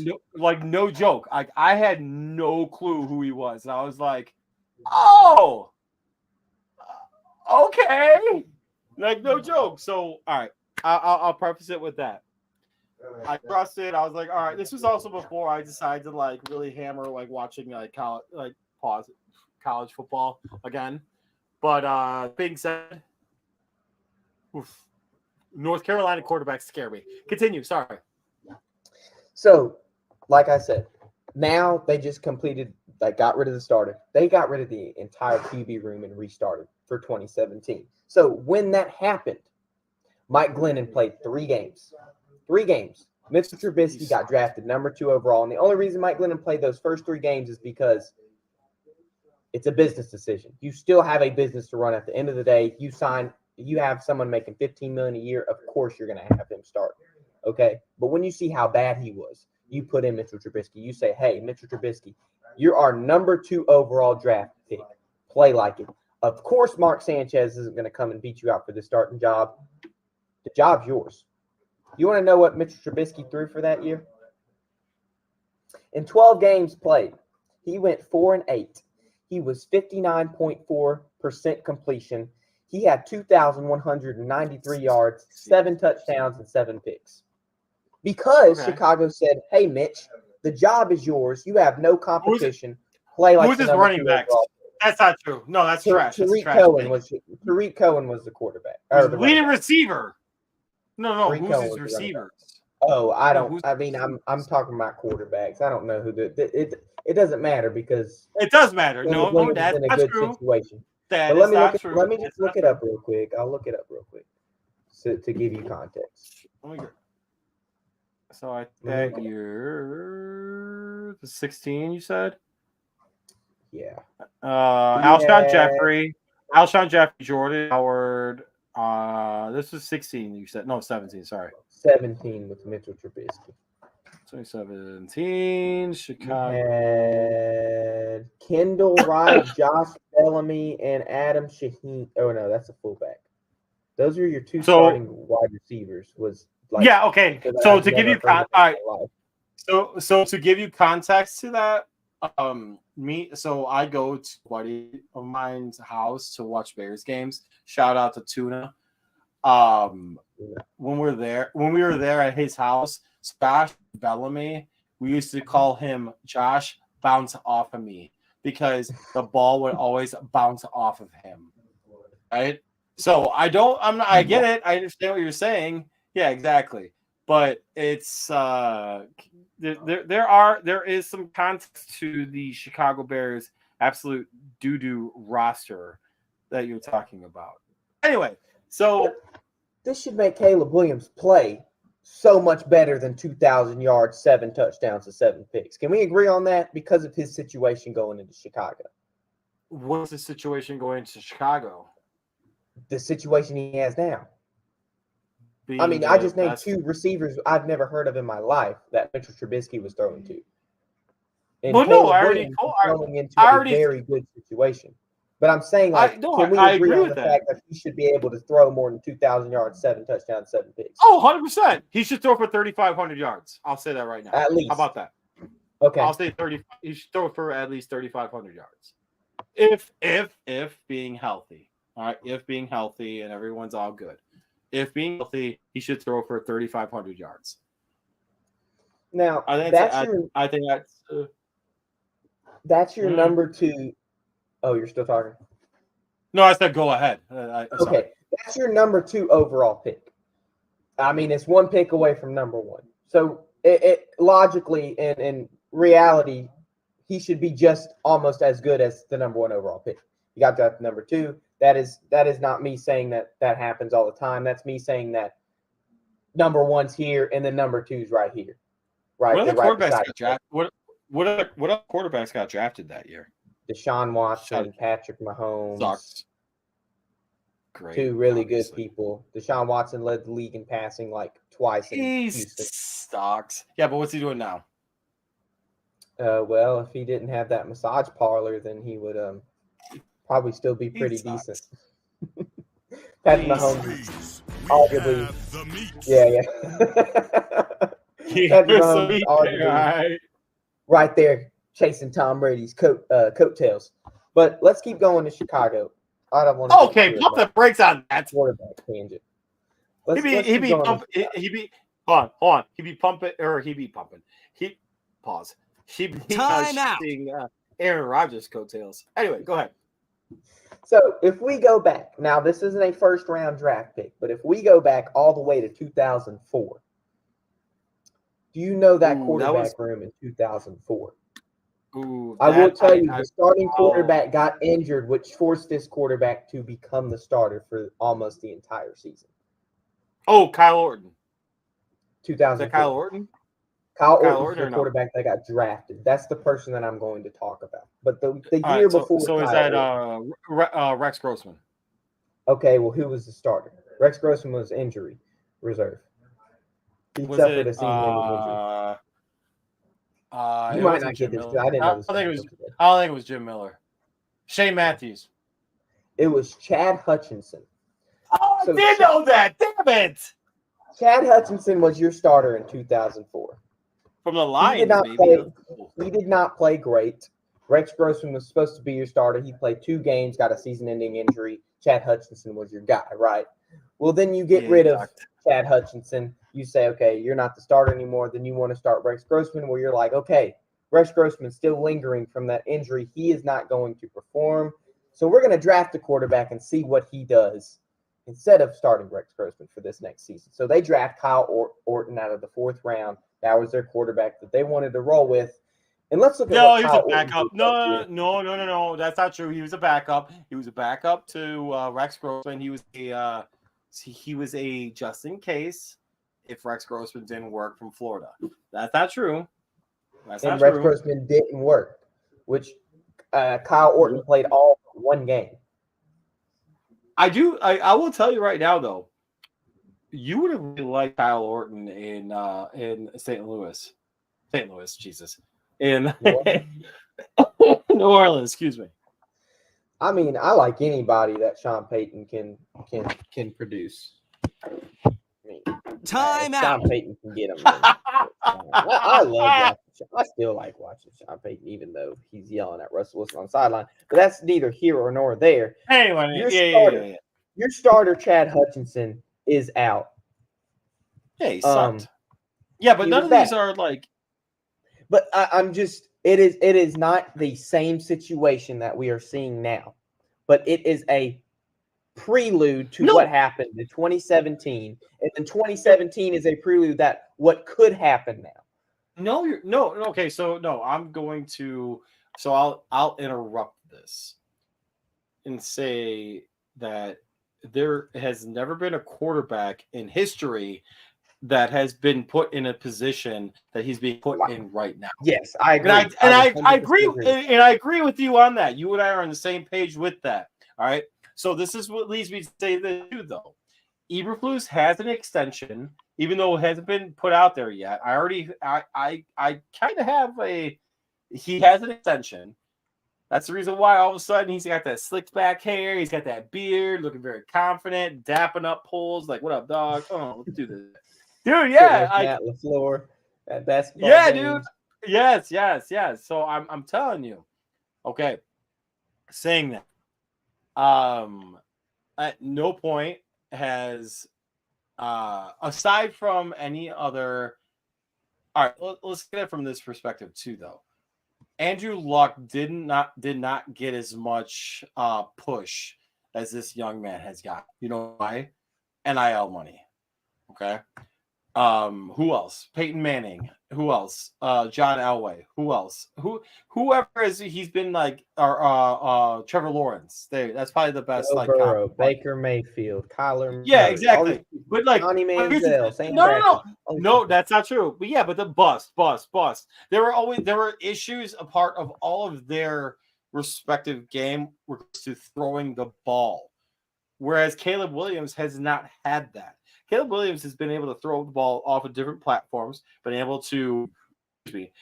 No joke. I had no clue who he was, and I was like, oh, okay, no joke. So all right, I'll preface it with that. I trusted. I was like, all right. This was also before I decided to really hammer watching college football again. But being said, North Carolina quarterbacks scare me. Continue. Sorry. So, like I said, now they just got rid of the starter. They got rid of the entire QB room and restarted for 2017. So when that happened, Mike Glennon played 3 games. 3 games. Mitchell Trubisky got drafted number 2 overall. And the only reason Mike Glennon played those first 3 games is because it's a business decision. You still have a business to run at the end of the day. You have someone making $15 million a year. Of course, you're going to have him start. Okay. But when you see how bad he was, you put in Mitchell Trubisky. You say, hey, Mitchell Trubisky, you're our number 2 overall draft pick. Play like it. Of course, Mark Sanchez isn't going to come and beat you out for the starting job. The job's yours. You want to know what Mitchell Trubisky threw for that year? In 12 games played, he went 4-8. He was 59.4% completion. He had 2,193 yards, 7 touchdowns, and 7 picks. Because Chicago said, hey, Mitch, the job is yours. You have no competition. Play like who's his running back? That's not true. No, that's trash. Tariq Cohen was the quarterback. Or the leading receiver. No. Who's his receivers? Oh, I'm talking about quarterbacks. I don't know who it doesn't matter because it does matter. No, that's in a good true. Situation. But let me just look it up real quick. I'll look it up real quick to give you context. So I think you're the 16. You said. Yeah. Alshon Jeffrey, Jordan Howard. This was 16. You said 17. Sorry. 17 with Mitchell Trubisky. 2017, Chicago. And Kendall Wright, Josh Bellamy, and Adam Shaheen. Oh no, that's a fullback. Those are your 2 starting wide receivers. Okay. So to give you so to give you context to that, I go to a buddy of mine's house to watch Bears games. Shout out to Tuna. When we were there at his house, Josh Bellamy, we used to call him Josh Bounce Off of Me because the ball would always bounce off of him. Right? So I get it. I understand what you're saying. Yeah, exactly. But it's there is some context to the Chicago Bears absolute doo-doo roster that you're talking about. Anyway, so this should make Caleb Williams play so much better than 2,000 yards, 7 touchdowns, and 7 picks. Can we agree on that because of his situation going into Chicago? What's the situation going into Chicago? The situation he has now. I just named 2 receivers I've never heard of in my life that Mitchell Trubisky was throwing to. And I already into a very good situation. But I'm saying, can we agree on the fact that he should be able to throw more than 2,000 yards, 7 touchdowns, 7 picks? Oh, 100%. He should throw for 3,500 yards. I'll say that right now. At least. How about that? Okay. I'll say 30. He should throw for at least 3,500 yards. If being healthy. All right. If being healthy and everyone's all good. If being healthy, he should throw for 3,500 yards. Now, I think that's your number 2. Oh, you're still talking? No, I said go ahead. Okay, that's your number 2 overall pick. I mean, it's one pick away from number one. So it logically and in reality, he should be just almost as good as the number one overall pick. He got drafted number two. That is not me saying that happens all the time. That's me saying that number one's here and then number two's right here. Right. What other right quarterbacks got drafted? What other quarterbacks got drafted that year? Deshaun Watson, Patrick Mahomes. Sucks. Great. Two really good people. Deshaun Watson led the league in passing like twice in Houston. Sucks. Yeah, but what's he doing now? Well, if he didn't have that massage parlor, then he would probably still be pretty decent. Patrick Mahomes, arguably, yeah. Patrick Mahomes, arguably, right there, chasing Tom Brady's coattails. But let's keep going to Chicago. I don't want to. Okay, pump the brakes on that quarterback tangent. Hold on. He'd be pumping. Pause. He'd be Aaron Rodgers' coattails. Anyway, go ahead. So if we go back, now this isn't a first round draft pick, but if we go back all the way to 2004, do you know that quarterback room in 2004? I will tell you, the starting quarterback got injured, which forced this quarterback to become the starter for almost the entire season. Oh, Kyle Orton. 2004. Is that Kyle Orton? Kyle Orton, the quarterback that got drafted. That's the person that I'm going to talk about. But the year before. So is that Rex Grossman? Okay, well, who was the starter? Rex Grossman was injury reserve. He suffered a season-ending injury. You might not get this. I didn't know this. I don't think it was Jim Miller. Shane Matthews. It was Chad Hutchinson. Oh, I did know that. Damn it. Chad Hutchinson was your starter in 2004. From the Lions, he did not play great. Rex Grossman was supposed to be your starter. He played 2 games, got a season-ending injury. Chad Hutchinson was your guy, right? Well, then you get rid of Chad Hutchinson. You say, okay, you're not the starter anymore. Then you want to start Rex Grossman, where you're like, okay, Rex Grossman's still lingering from that injury. He is not going to perform. So we're going to draft a quarterback and see what he does instead of starting Rex Grossman for this next season. So they draft Kyle Orton out of the 4th round. That was their quarterback that they wanted to roll with. And let's look at he was a backup. No. That's not true. He was a backup. He was a backup to Rex Grossman. He was a just in case if Rex Grossman didn't work from Florida. That's not true. Rex Grossman didn't work, which Kyle Orton played all 1 game. I will tell you right now, though, you would have really liked Kyle Orton in St. Louis. Jesus. In New Orleans, excuse me. I mean, I like anybody that Sean Payton can produce. Time out. Sean Payton can get him. I love watching. I still like watching Sean Payton, even though he's yelling at Russell Wilson on the sideline. But that's neither here nor there. Anyway, your starter, Chad Hutchinson, is out. Yeah, he sucked. But none of these are like. But I'm just. It is not the same situation that we are seeing now, but it is a prelude to what happened in 2017, and then 2017 is a prelude that what could happen now. Okay, so I'm going to. So I'll interrupt this and say that there has never been a quarterback in history that has been put in a position that he's being put in right now. Yes, I agree. I agree. And I agree with you on that. You and I are on the same page with that. All right. So this is what leads me to say this too, though. Eberflus has an extension, even though it hasn't been put out there yet. I kind of have he has an extension. That's the reason why all of a sudden he's got that slicked back hair. He's got that beard, looking very confident, dapping up poles. Like, what up, dog? Oh, let's do this. Dude, yeah. At LaFleur, at basketball. Yeah, games. dude. Yes. So I'm telling you. Okay. Saying that. At no point has aside from any other. All right, let's get it from this perspective too, though. Andrew Luck did not get as much push as this young man has got. You know why? NIL money. Okay. Who else? Peyton Manning. Who else? John Elway. Who else? Whoever is he's been like or Trevor Lawrence. That's probably the best. Joe like Burrow, Baker Mayfield, Kyler Yeah, Murray, exactly. But like Johnny Manziel, Sam no, Bradford. no, that's not true. But yeah, but the bust. There were issues a part of all of their respective game were to throwing the ball. Whereas Caleb Williams has not had that. Caleb Williams has been able to throw the ball off of different platforms, been able to I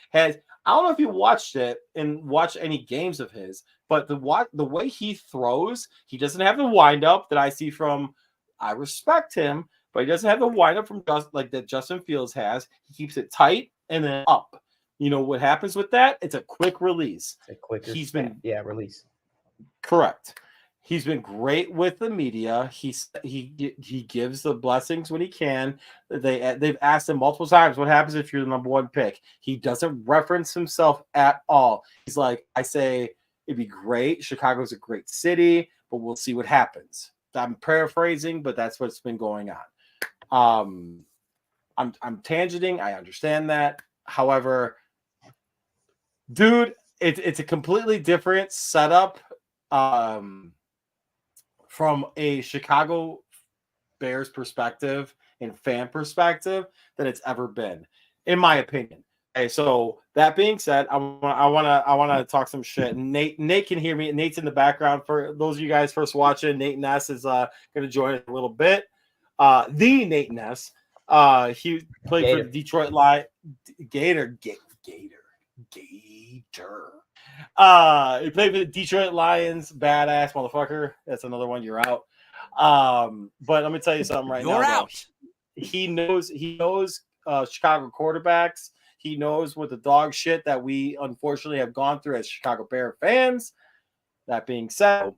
don't know if you watched it and watched any games of his, but the way he throws, he doesn't have the wind up that I see from. I respect him, but he doesn't have the wind up from like that Justin Fields has. He keeps it tight and then up. You know what happens with that? It's a quick release. Release. Correct. He's been great with the media. He gives the blessings when he can. They've asked him multiple times, what happens if you're the number one pick? He doesn't reference himself at all. He's like, I say it'd be great. Chicago's a great city, but we'll see what happens. I'm paraphrasing, but that's what's been going on. I'm tangenting. I understand that. However, dude, it's a completely different setup. From a Chicago Bears perspective and fan perspective than it's ever been, in my opinion. Okay, so that being said, I want to talk some shit. Nate can hear me. Nate's in the background. For those of you guys first watching, Nate Ness is going to join us a little bit. The Nate Ness, he played for the Detroit Lions. Gator. He played for the Detroit Lions. Badass motherfucker. That's another one. You're out. But let me tell you something right now. You're out. He knows Chicago quarterbacks. He knows what the dog shit that we unfortunately have gone through as Chicago Bear fans. That being said,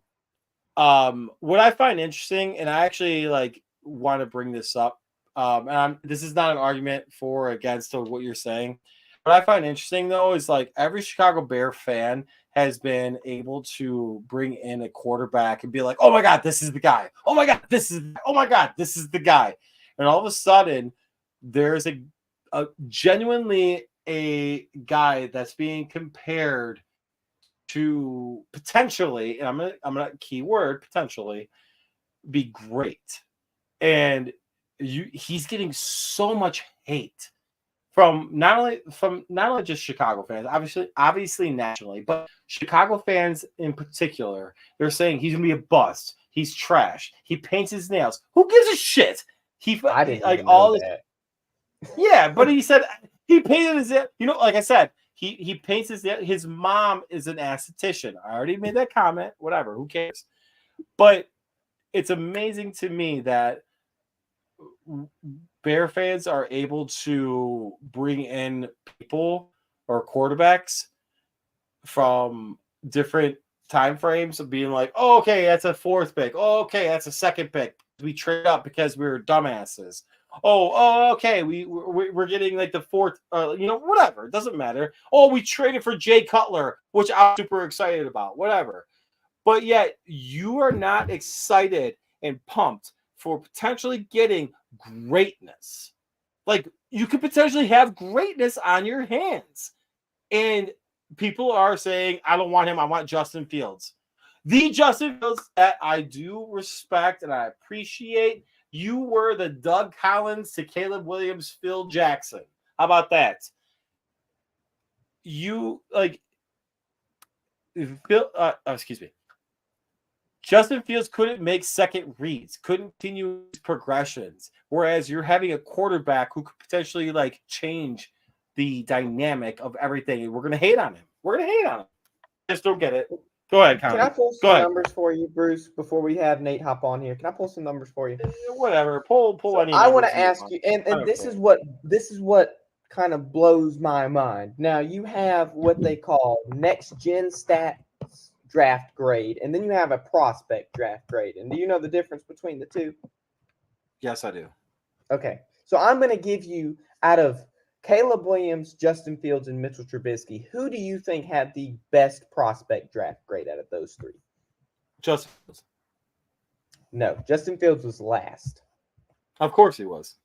what I find interesting, and I actually want to bring this up, and this is not an argument for or against what you're saying. What I find interesting, though, is every Chicago Bear fan has been able to bring in a quarterback and be like, oh, my God, this is the guy. Oh, my God, this is the guy. And all of a sudden, there's a genuinely a guy that's being compared to potentially, and I'm gonna keyword potentially, be great. And he's getting so much hate from not only just Chicago fans, obviously nationally, but Chicago fans in particular. They're saying he's gonna be a bust. He's trash. He paints his nails. Who gives a shit? I didn't even know that. Yeah, but he said he painted his. Like I said, he paints his mom is an esthetician. I already made that comment. Whatever. Who cares? But it's amazing to me that Bear fans are able to bring in people or quarterbacks from different time frames of being like, oh, okay, that's a fourth pick. Oh, okay, that's a second pick. We trade up because we were dumbasses. Oh, okay, we're getting the fourth, whatever. It doesn't matter. Oh, we traded for Jay Cutler, which I'm super excited about. Whatever. But yet you are not excited and pumped for potentially getting greatness. You could potentially have greatness on your hands. And people are saying, I don't want him. I want Justin Fields. The Justin Fields that I do respect and I appreciate. You were the Doug Collins to Caleb Williams, Phil Jackson. How about that? Justin Fields couldn't make second reads, couldn't continue his progressions. Whereas you're having a quarterback who could potentially change the dynamic of everything. And we're going to hate on him. Just don't get it. Go ahead, Conor. Can I pull some numbers for you, Bruce, before we have Nate hop on here? Can I pull some numbers for you? Whatever. Pull any. I want to ask you, and this is what kind of blows my mind. Now you have what they call next gen stats draft grade, and then you have a prospect draft grade. And do you know the difference between the two? Yes, I do. Okay, so I'm going to give you, out of Caleb Williams, Justin Fields, and Mitchell Trubisky, who do you think had the best prospect draft grade out of those three? Justin Fields. No, Justin Fields was last. Of course he was.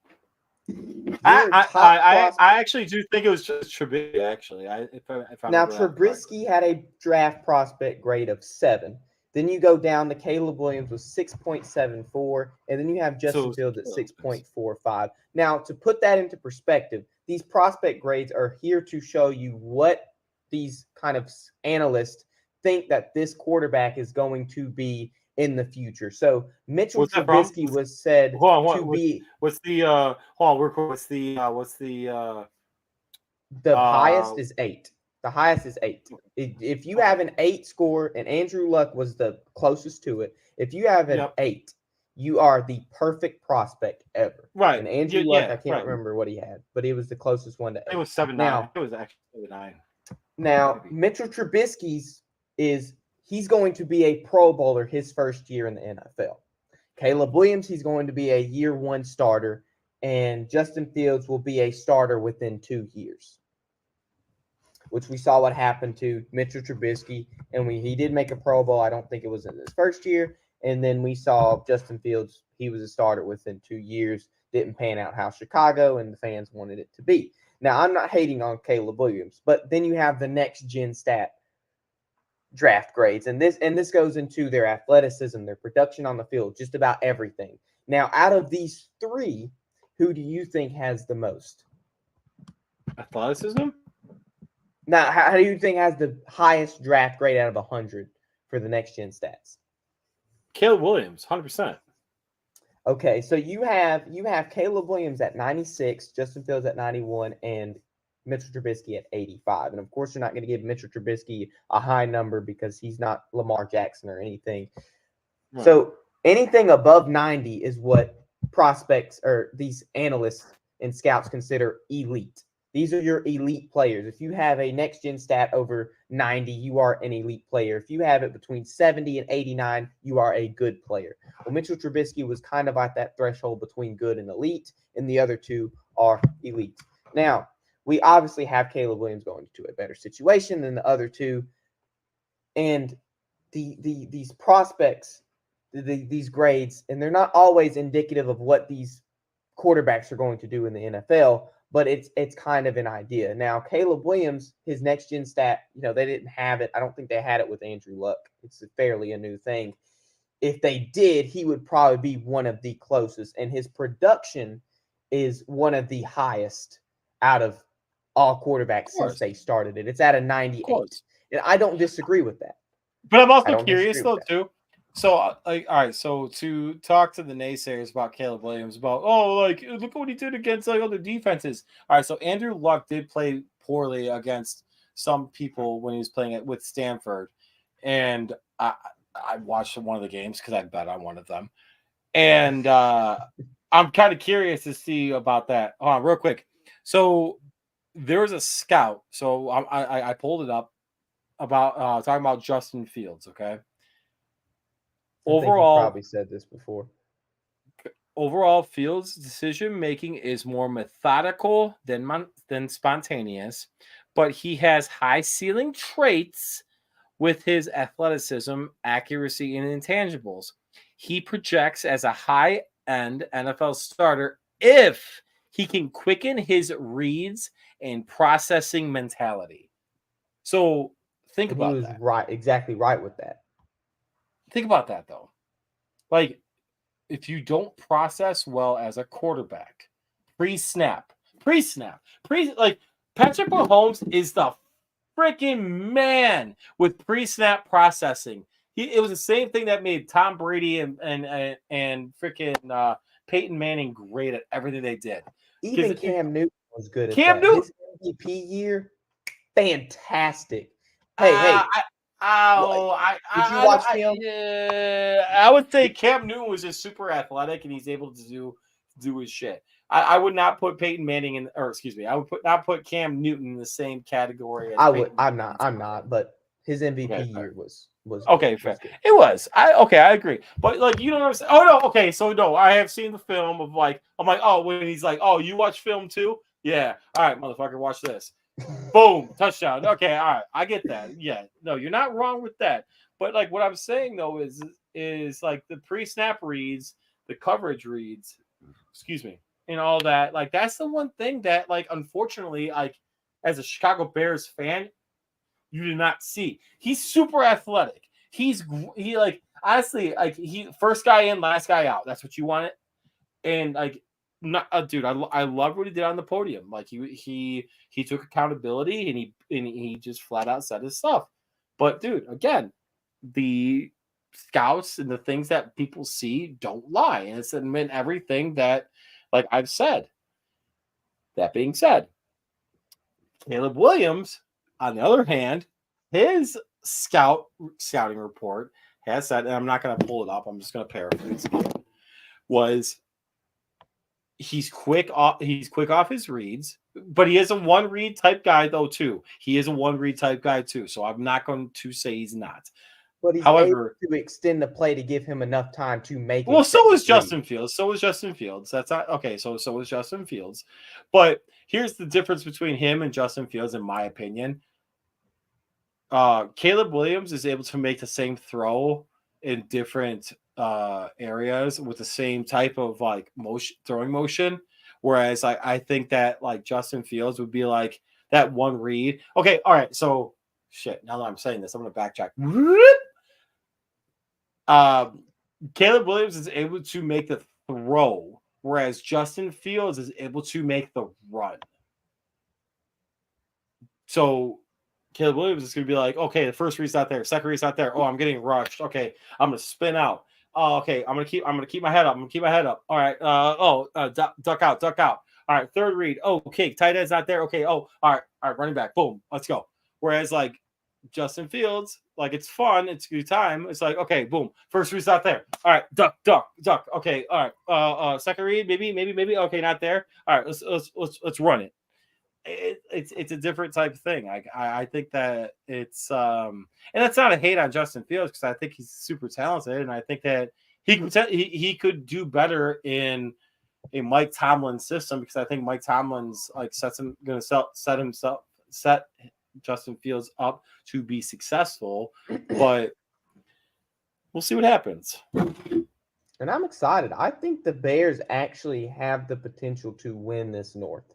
I actually do think it was just Trubisky. Actually, if I now remember Trubisky had a draft prospect grade of 7. Then you go down to Caleb Williams with 6.74, and then you have Justin Fields at 6.45. Now, to put that into perspective, these prospect grades are here to show you what these kind of analysts think that this quarterback is going to be in the future. So Mitchell Trubisky was said to be. What's the hold on? What's the highest is 8. The highest is 8. If you have an 8 score, and Andrew Luck was the closest to it, if you have an 8, you are the perfect prospect ever. Right. And Andrew Luck, I can't remember what he had, but it was the closest one to 8. It was 7.9. It was actually 7.9. Now, Mitchell Trubisky's he's going to be a Pro Bowler his first year in the NFL. Caleb Williams, he's going to be a year 1 starter, and Justin Fields will be a starter within 2 years, which we saw what happened to Mitchell Trubisky, and he did make a Pro Bowl. I don't think it was in his first year, and then we saw Justin Fields. He was a starter within 2 years. Didn't pan out how Chicago and the fans wanted it to be. Now, I'm not hating on Caleb Williams, but then you have the next gen stat draft grades, and this goes into their athleticism, their production on the field, just about everything. Now, out of these 3, who do you think has the most athleticism? Now, how do you think has the highest draft grade out of 100 for the next gen stats? Caleb Williams, 100%. Okay, so you have Caleb Williams at 96, Justin Fields at 91, and Mitchell Trubisky at 85. And of course, you're not going to give Mitchell Trubisky a high number because he's not Lamar Jackson or anything. Right. So anything above 90 is what prospects or these analysts and scouts consider elite. These are your elite players. If you have a next-gen stat over 90, you are an elite player. If you have it between 70 and 89, you are a good player. Well, Mitchell Trubisky was kind of at that threshold between good and elite, and the other 2 are elite. Now, we obviously have Caleb Williams going to a better situation than the other 2, and these prospects, these grades, and they're not always indicative of what these quarterbacks are going to do in the NFL, but it's kind of an idea. Now, Caleb Williams, his next-gen stat, they didn't have it. I don't think they had it with Andrew Luck. It's fairly a new thing. If they did, he would probably be one of the closest, and his production is one of the highest out of all quarterbacks since they started it. It's at a 98. And I don't disagree with that. But I'm also curious, though, too. So, all right. So to talk to the naysayers about Caleb Williams, about look at what he did against other defenses. All right. So Andrew Luck did play poorly against some people when he was playing it with Stanford, and I watched one of the games because I bet on one of them, and I'm kind of curious to see about that. Hold on, real quick. So there was a scout. So I pulled it up about talking about Justin Fields. Okay. Overall, probably said this before. Overall, Fields' decision making is more methodical than spontaneous, but he has high ceiling traits with his athleticism, accuracy, and intangibles. He projects as a high-end NFL starter if he can quicken his reads and processing mentality. So think about that. He was right, exactly right with that. Think about that, though. Like, if you don't process well as a quarterback, pre-snap, like Patrick Mahomes is the freaking man with pre-snap processing. It was the same thing that made Tom Brady and freaking Peyton Manning great at everything they did. Even Cam Newton was good at Cam that. Newton, his MVP year, fantastic. Hey. Did you watch film? I would say Cam Newton was just super athletic and he's able to do his shit. I would not put Peyton Manning in, or excuse me, I would not put Cam Newton in the same category. As I'm not. But his MVP year was okay. Fair. It was. I agree. But like, you don't understand. Oh no. Okay. So no, I have seen the film of like, I'm like, oh, when he's like, oh, you watch film too? Yeah. All right, motherfucker, watch this. Boom, touchdown. Okay, all right, I get that. Yeah, no, you're not wrong with that. But like what I'm saying though is like the pre-snap reads, the coverage reads. Excuse me. and all that. Like that's the one thing that, like, unfortunately, like as a Chicago Bears fan, you did not see. He's super athletic. He like honestly, like he first guy in, last guy out. That's what you wanted. And like, not dude, I love what he did on the podium. Like he took accountability and he just flat out said his stuff. But dude, again, the scouts and the things that people see don't lie, and it's admit everything that like I've said. That being said, Caleb Williams, on the other hand, his scouting report has said, and I'm not going to pull it up, I'm just going to paraphrase it, was he's quick off his reads, but he is a one read type guy though too. He is a one read type guy too, so I'm not going to say he's not. But he's able to extend the play to give him enough time to make it. Well, so is Justin Fields. That's not okay. So is Justin Fields. But here's the difference between him and Justin Fields, in my opinion. Caleb Williams is able to make the same throw in different areas with the same type of like throwing motion. Whereas I think that like Justin Fields would be like that one read. Okay, all right. So shit. Now that I'm saying this, I'm gonna backtrack. Caleb Williams is able to make the throw, whereas Justin Fields is able to make the run. So Caleb Williams is going to be like, okay, the first read's not there, second read's not there. Oh, I'm getting rushed. Okay, I'm going to spin out. Oh, okay, I'm going to keep my head up. All right. Duck out. All right, third read. Oh, okay, tight end's not there. Okay. Oh, all right, running back. Boom, let's go. Whereas like Justin Fields, like it's fun, it's a good time. It's like, okay, boom, first read's not there. All right, duck. Okay, all right. Second read, maybe. Okay, not there. All right, let's run it. It's a different type of thing. I think that it's and that's not a hate on Justin Fields because I think he's super talented and I think that he could do better in a Mike Tomlin system because I think Mike Tomlin's like set Justin Fields up to be successful, but we'll see what happens. And I'm excited. I think the Bears actually have the potential to win this North.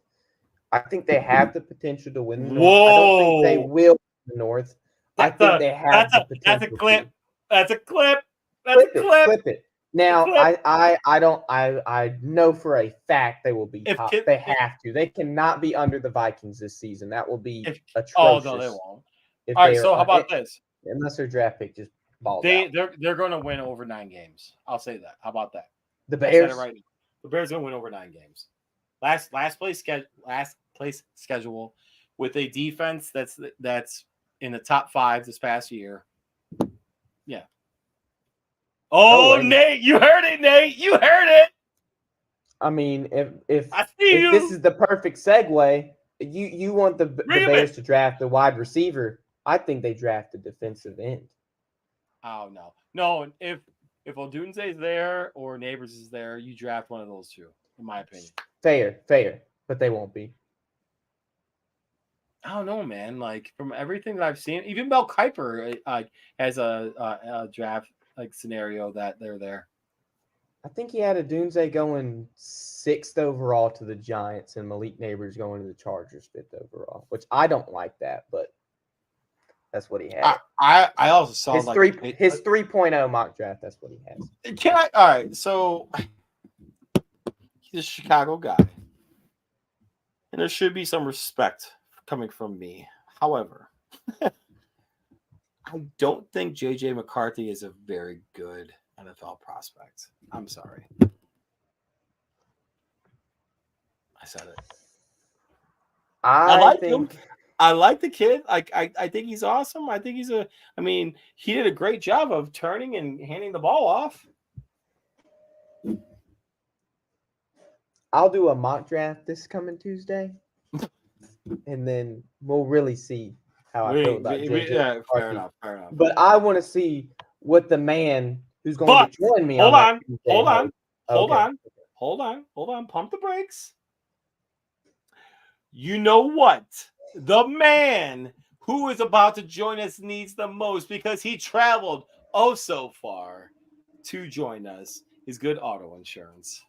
I think they have the potential to win the North. I don't think they will win the North. I think they have the potential. That's a clip. That's a clip. Clip it. Now, I know for a fact they will be top. They have to. They cannot be under the Vikings this season. That will be atrocious. Oh, no, they won't. All right, so how about this? Unless their draft pick just balls out. They're going to win over 9 games. I'll say that. How about that? The Bears? Right now. The Bears are going to win over 9 games. Last place schedule with a defense that's in the top 5 this past year. Yeah. Oh, Nate, you heard it, Nate. You heard it. I mean, if this is the perfect segue, you want the Bears to draft a wide receiver. I think they draft a defensive end. Oh, no. If Odunze is there or Neighbors is there, you draft one of those two, in my opinion. Fair, but they won't be. I don't know, man. Like from everything that I've seen, even Mel Kiper has a draft like scenario that they're there. I think he had Odunze going 6th overall to the Giants and Malik Neighbors going to the Chargers 5th overall, which I don't like that, but that's what he had. I also saw his 3.0 mock draft. That's what he has. All right, so he's a Chicago guy, and there should be some respect coming from me. However, I don't think JJ McCarthy is a very good NFL prospect. I'm sorry. I said it. I like him. I like the kid. I think he's awesome. I think he did a great job of turning and handing the ball off. I'll do a mock draft this coming Tuesday. And then we'll really see how I feel about JJ. Yeah, fair enough. But I want to see what the man who's going to join me. Hold on. Pump the brakes. You know what? The man who is about to join us needs the most because he traveled so far to join us is Good Auto Insurance.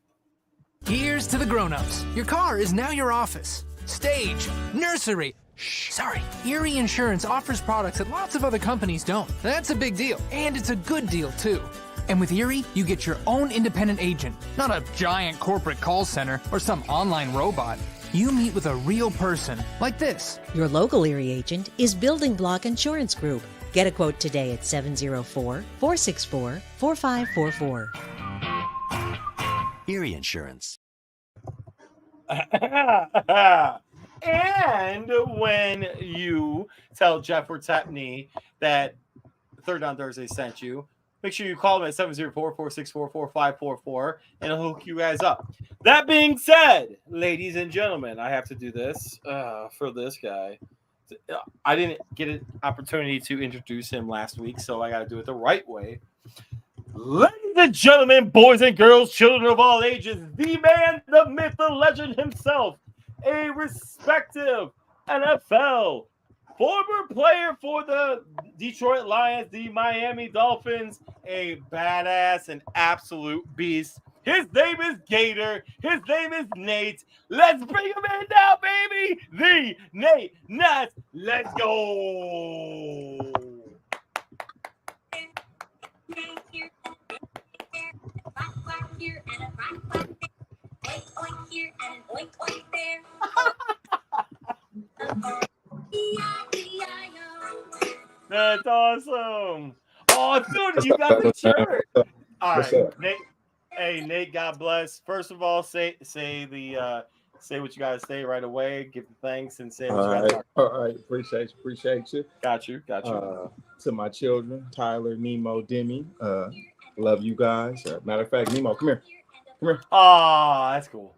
Here's to the grown-ups. Your car is now your office, stage, nursery. Shh, sorry. Erie Insurance offers products that lots of other companies don't. That's a big deal, and it's a good deal, too. And with Erie, you get your own independent agent, not a giant corporate call center or some online robot. You meet with a real person, like this. Your local Erie agent is Building Block Insurance Group. Get a quote today at 704-464-4544. Erie Insurance. And when you tell Jeff or Tapney that Third Down Thursday sent you, make sure you call him at 704-464-4544 and he'll hook you guys up. That being said, ladies and gentlemen, I have to do this for this guy. I didn't get an opportunity to introduce him last week, so I got to do it the right way. Ladies and gentlemen, boys and girls, children of all ages, the man, the myth, the legend himself, a respective NFL former player for the Detroit Lions, the Miami Dolphins, a badass and absolute beast. His name is Gator. His name is Nate. Let's bring him in now, baby. The Nate Nuts. Let's go. That's awesome. Oh, dude, you got the shirt. All right, Nate. Hey, Nate. God bless. First of all, say what you gotta say right away. Give the thanks and say what you gotta talk. All right, appreciate you. Got you. To my children, Tyler, Nemo, Demi, love you guys. Matter of fact, Nemo, come here. Oh, that's cool.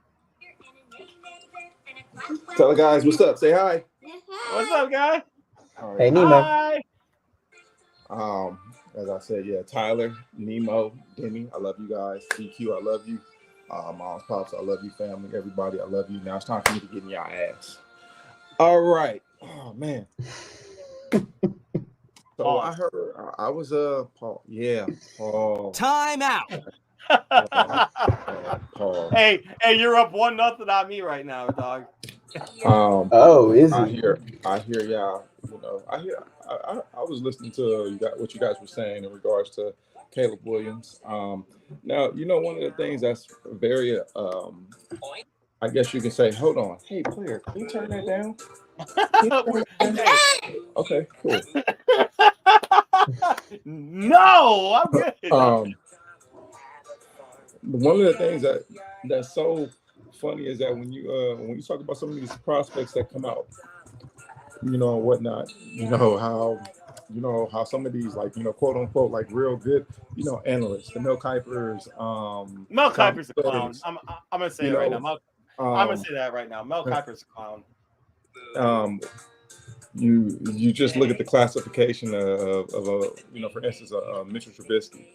Tell the guys what's up. Say hi. What's up, guy? Right. Hey, Nemo. Hi. As I said, yeah, Tyler, Nemo, Demi, I love you guys. DQ, I love you. Moms, pops, I love you. Family, everybody, I love you. Now it's time for me to get in y'all ass. All right. Oh man. So I heard I was Paul. Yeah, Paul. Time out. Paul. Hey, you're up 1-0 on me right now, dog. Is I he? hear y'all. You know, I was listening to what you guys were saying in regards to Caleb Williams. Now, you know, one of the things that's very, I guess you can say, hold on, hey player, can you turn that down? Okay, cool. No, I'm good. One of the things that's so funny is that when you talk about some of these prospects that come out, you know, whatnot, you know how some of these, like, you know, quote unquote, like real good, you know, analysts, the Mel Kipers, Mel Kiper's a clown. I'm gonna say it right now. I'm gonna say that right now. Mel Kiper's a clown. You just look at the classification of a, you know, for instance, Mitchell Trubisky.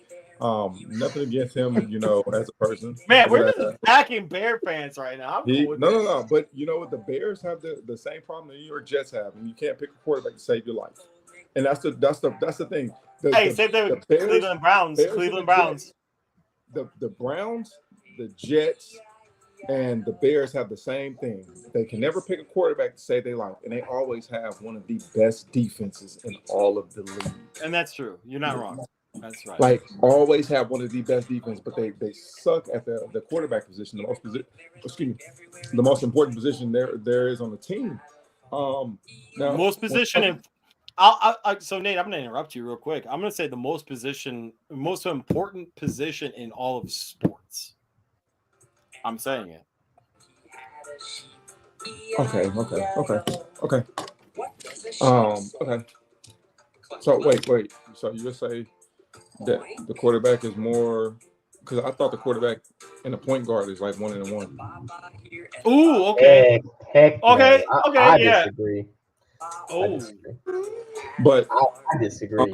Nothing against him, you know, as a person. Man, we're just attacking Bear fans right now. No. But you know what? The Bears have the same problem the New York Jets have, and you can't pick a quarterback to save your life. And that's the thing. Same thing with Cleveland Browns. Cleveland Browns. The Browns, the Jets, and the Bears have the same thing. They can never pick a quarterback to save their life, and they always have one of the best defenses in all of the league. And that's true. You're not wrong. That's right. Like, always have one of the best defense, but they suck at the quarterback position. The most important position there is on the team. Now, most position in. So Nate, I'm going to interrupt you real quick. I'm going to say the most important position in all of sports. I'm saying it. Okay. Okay. So wait. So you would say that the quarterback is more, because I thought the quarterback and the point guard is like 1-1. Ooh, okay. Heck okay, no. okay, I yeah. Disagree. Oh, I disagree. But I disagree.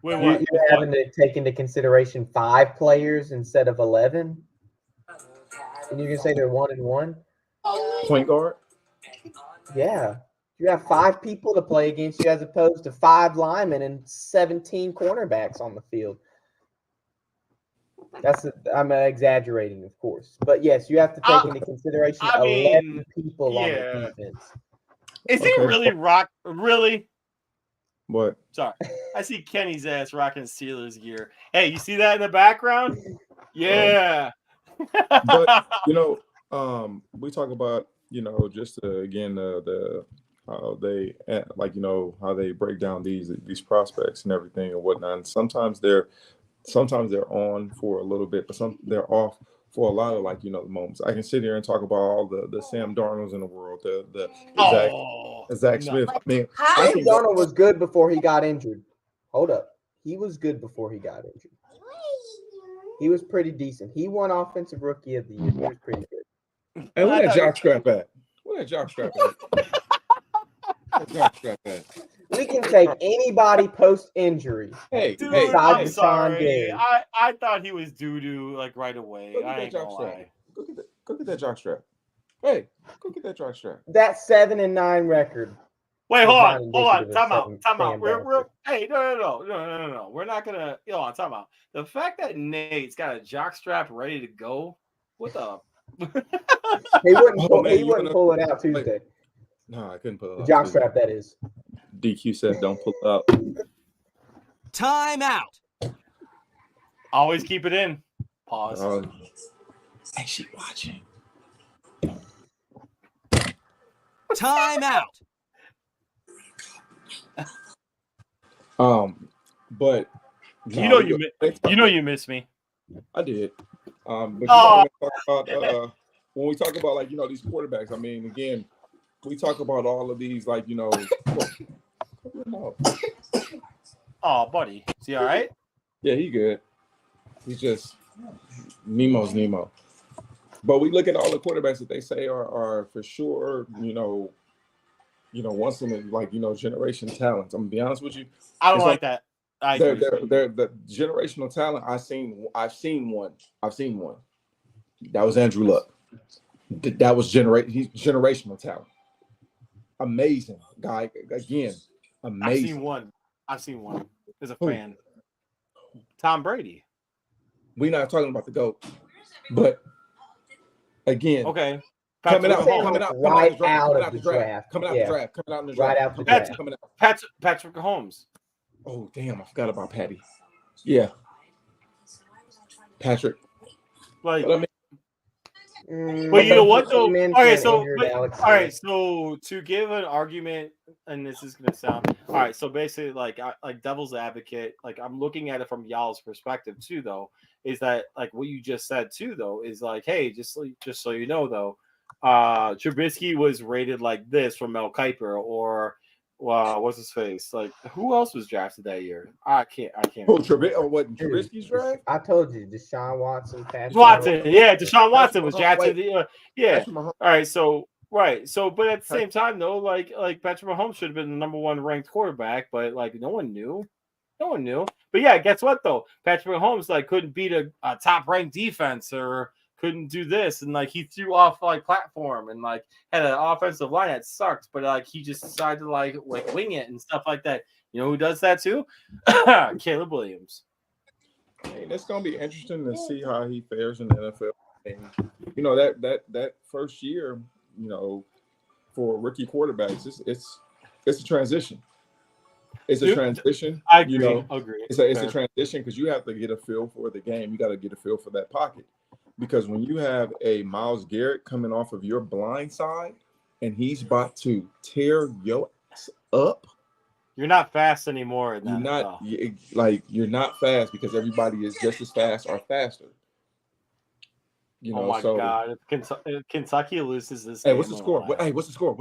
Wait, what? You're having to take into consideration 5 players instead of 11, and you can say they're 1-1. Point guard. Yeah. You have 5 people to play against you as opposed to 5 linemen and 17 cornerbacks on the field. I'm exaggerating, of course, but yes, you have to take into consideration 11 people on the defense. Is he really really? What? Sorry, I see Kenny's ass rocking Steelers gear. Hey, you see that in the background? Yeah. But we talk about just again the how they how they break down these prospects and everything and whatnot. And sometimes they're on for a little bit, but they're off for a lot of the moments. I can sit here and talk about all the Sam Darnolds in the world, the Zach Smith. I mean, Sam Darnold was good before he got injured. Hold up, he was good before he got injured. He was pretty decent. He won Offensive Rookie of the Year. He was pretty good. Hey, where that jockstrap at? Where that jockstrap at? We can take anybody post-injury. Hey, I'm sorry. I thought he was doo-doo right away. Go get that jockstrap. Hey, go get that jockstrap. That 7-9 record. Wait, hold on. Time out. We're hey, no. We're not gonna time out. The fact that Nate's got a jockstrap ready to go, what the he wouldn't pull it out Tuesday. No, I couldn't pull it out. The jockstrap, that is. DQ said don't pull it out. Time out. Always keep it in. Pause. Hey, she watching. Time out. But you miss me. I did. But when we talk about these quarterbacks, I mean, again, we talk about all of these Oh, buddy, is he all right? Yeah, he good. He's just Nemo's Nemo. But we look at all the quarterbacks that they say are for sure, once in a generation talents. I'm gonna be honest with you. I don't like that. They're the generational talent. I've seen one. That was Andrew Luck. That was he's generational talent. Amazing guy. Again, amazing. I've seen one as a fan. Tom Brady. We're not talking about the GOAT, but again, okay. Coming out right out of the draft. Patrick Mahomes. Oh damn! I forgot about Patty. Yeah, Patrick. But you know what though? So to give an argument, and this is gonna sound all right. So basically, like devil's advocate, I'm looking at it from y'all's perspective too. Though, is that what you just said too? Though, is hey, just so you know, though, Trubisky was rated like this from Mel Kiper, or what's his face? Who else was drafted that year? I can't. What Trubisky's draft? I told you, Deshaun Watson. Yeah, Deshaun Watson was drafted. Yeah. All right. So but at the same time, though, Patrick Mahomes should have been the number one ranked quarterback, but no one knew. But yeah, guess what though? Patrick Mahomes couldn't beat a top ranked defense or couldn't do this, and he threw off platform and had an offensive line that sucked, but he just decided to wing it and stuff like that. You know who does that too? Caleb Williams. Hey, that's gonna be interesting to see how he fares in the NFL. And that first year, for rookie quarterbacks, it's a transition. It's a transition. I agree. Agree. It's a transition because you have to get a feel for the game. You got to get a feel for that pocket. Because when you have a Myles Garrett coming off of your blind side and he's about to tear your ass up, you're not fast anymore. You're not fast because everybody is just as fast or faster. Oh my God! If Kentucky loses this, hey, what's the score? What's the score?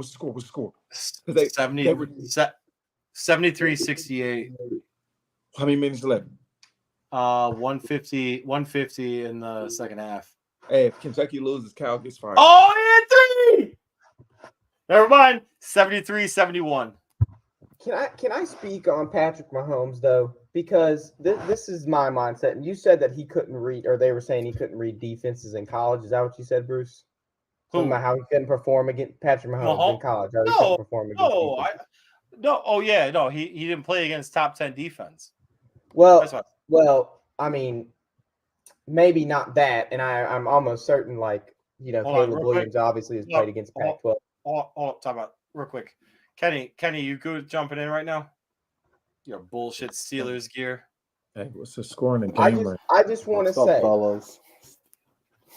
73-68. How many minutes left? 150 in the second half. Hey, if Kentucky loses, Cal gets fired. Oh, yeah, 3! Never mind. 73-71. Can I speak on Patrick Mahomes though? Because this is my mindset. And you said that he couldn't read, or they were saying he couldn't read defenses in college. Is that what you said, Bruce? Something about how he couldn't perform against Patrick Mahomes in college. He couldn't perform against he didn't play against top 10 defense. Well, I mean, maybe not that, and I'm almost certain, like, Hold on, Caleb real Williams quick. obviously has played against Pac-12. Talk about real quick. Kenny, you good jumping in right now? Your bullshit Steelers gear. Hey, what's the score in the game? I just want to say, fellas?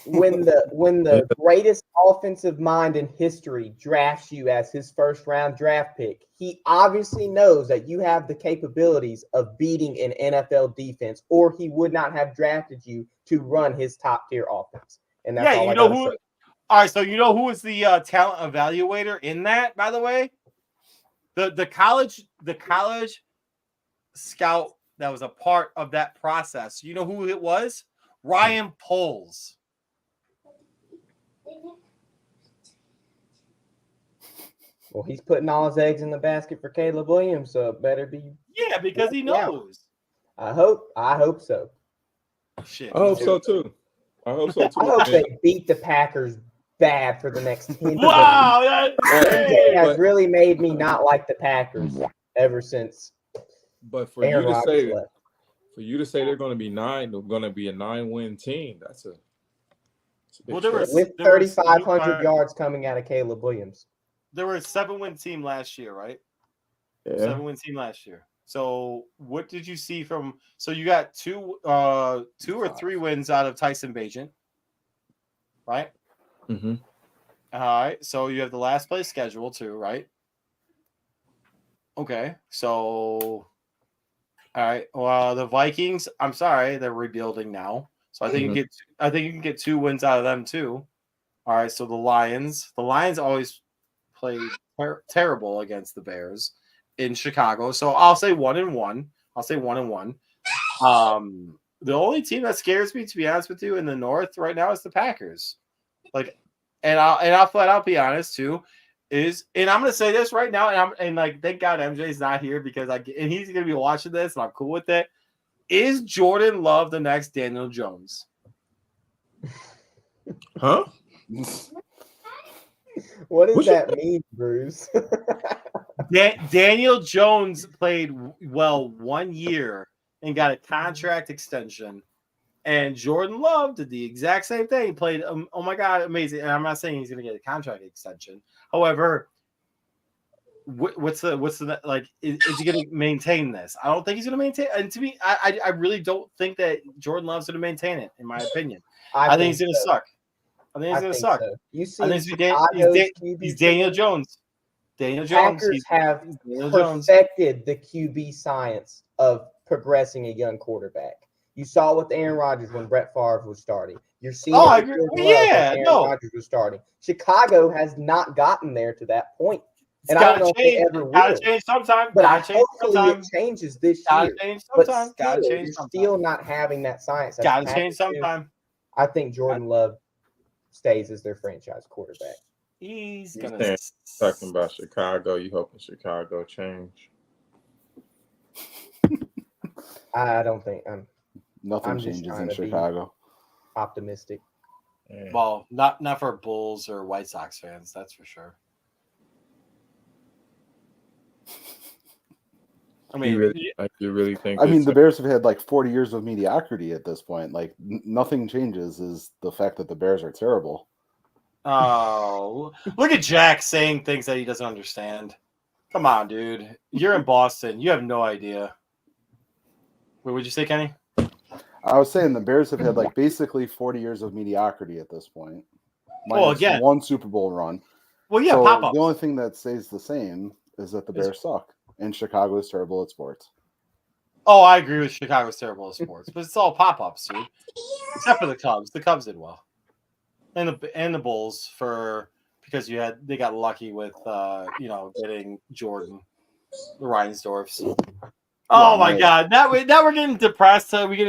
when the greatest offensive mind in history drafts you as his first round draft pick, he obviously knows that you have the capabilities of beating an NFL defense, or he would not have drafted you to run his top tier offense. And that's all I gotta say. All right, so you know who is the talent evaluator in that, by the way? The college scout that was a part of that process. You know who it was? Ryan Poles. Well, he's putting all his eggs in the basket for Caleb Williams, so it better be. Yeah, because he knows. I hope so. Shit. I hope so too. I hope they beat the Packers bad for the next 10 years. Wow, It has really made me not like the Packers ever since. But for Aaron you to Rodgers say left. they're going to be 9, they're going to be a 9-win team. That's a big with 3,500 yards coming out of Caleb Williams. There were a 7-win team last year, right? Yeah. 7-win team last year. So what did you see from? So you got 2 or 3 wins out of Tyson Bagent, right? Mm-hmm. All right. So you have the last place schedule too, right? Okay. So, all right. Well, the Vikings. I'm sorry, they're rebuilding now. So I think you can get 2 wins out of them too. All right. So the Lions always play terrible against the Bears in Chicago. So I'll say 1-1. I'll say 1-1. The only team that scares me, to be honest with you, in the North right now is the Packers. Like, and I'll flat out be honest too, and I'm gonna say this right now, and like thank God MJ's not here because and he's gonna be watching this, and I'm cool with it. Is Jordan Love the next Daniel Jones? Huh? What does that mean, Bruce? Daniel Jones played well 1 year and got a contract extension. And Jordan Love did the exact same thing. He played, oh my God, amazing. And I'm not saying he's going to get a contract extension. However, what's the like? Is he going to maintain this? I don't think he's going to maintain. And to me, I really don't think that Jordan Love's going to maintain it. In my opinion, I think he's going to suck. I think he's going to suck. So. You see, he's Daniel Jones. Daniel Jones. Packers have perfected the QB science of progressing a young quarterback. You saw with Aaron Rodgers when Brett Favre was starting. You're seeing Aaron Rodgers was starting. Chicago has not gotten there to that point. And I don't know if they ever will. Gotta change sometime. But hopefully it changes this year. Change sometime. But you're still not having that science. Gotta change sometime. I think Jordan Love stays as their franchise quarterback. He's gonna talking about Chicago. You hoping Chicago change? I don't think nothing changes in Chicago. Optimistic. Yeah. Well, not for Bulls or White Sox fans, that's for sure. I mean, you really think? I mean, the Bears have had like 40 years of mediocrity at this point. Like nothing changes. Is the fact that the Bears are terrible. Oh, look at Jack saying things that he doesn't understand. Come on, dude. You're in Boston. You have no idea. What would you say, Kenny? I was saying the Bears have had like basically 40 years of mediocrity at this point. Again, 1 Super Bowl run. Well, yeah, so pop-ups. The only thing that stays the same is that the Bears suck, and Chicago is terrible at sports. Oh, I agree with Chicago's terrible at sports, but it's all pop-ups, dude. Except for the Cubs. The Cubs did well. And the Bulls because they got lucky with getting Jordan, the Reinsdorfs. Oh my God! Now we're getting depressed. Are we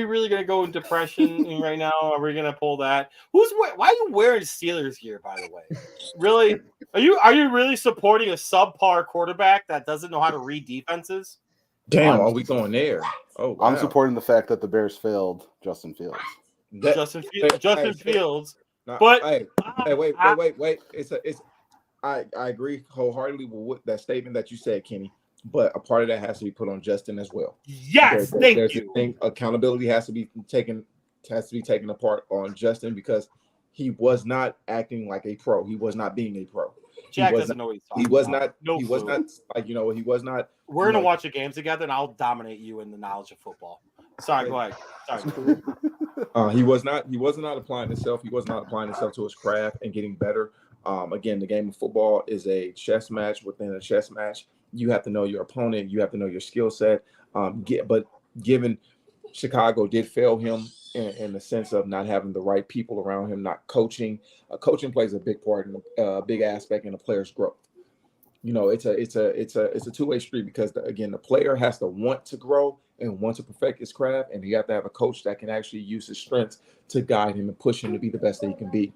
really gonna go in depression right now? Are we gonna pull that? Why are you wearing Steelers gear? By the way, really? Are you really supporting a subpar quarterback that doesn't know how to read defenses? Damn, are we going there? Oh, wow. I'm supporting the fact that the Bears failed Justin Fields. Justin Fields. No, but wait. I agree wholeheartedly with that statement that you said, Kenny. But a part of that has to be put on Justin as well. Yes, thank you. Accountability has to be taken has to be taken apart on Justin because he was not acting like a pro. He was not being a pro. Jack doesn't know what he's talking He was about. not. No he clue. was not like he was not. We're gonna watch a game together, and I'll dominate you in the knowledge of football. Sorry, go ahead. Sorry. He was not. He was not applying himself. He was not applying himself to his craft and getting better. Again, the game of football is a chess match within a chess match. You have to know your opponent. You have to know your skill set. But given Chicago did fail him in the sense of not having the right people around him, not coaching. Coaching plays a big part in a big aspect in a player's growth. It's a two-way street because the player has to want to grow and want to perfect his craft, and you have to have a coach that can actually use his strengths to guide him and push him to be the best that he can be.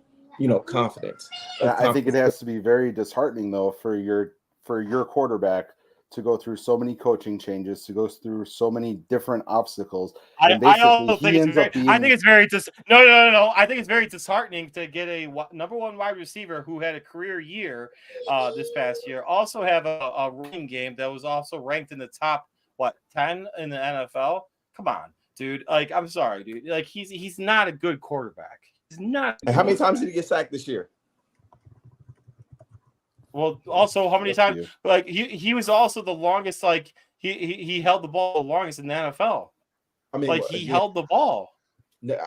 Confidence. I think it has to be very disheartening though for your quarterback to go through so many coaching changes, to go through so many different obstacles. I think it's very disheartening to get a number one wide receiver who had a career year this past year. Also have a running game that was also ranked in the top 10 in the NFL. Come on, dude. Like, I'm sorry, dude. Like, he's not a good quarterback. He's not. And how many times did he get sacked this year? Well, also, how many times? Like, he was also the longest. Like, he held the ball the longest in the NFL. I mean, like, he held the ball.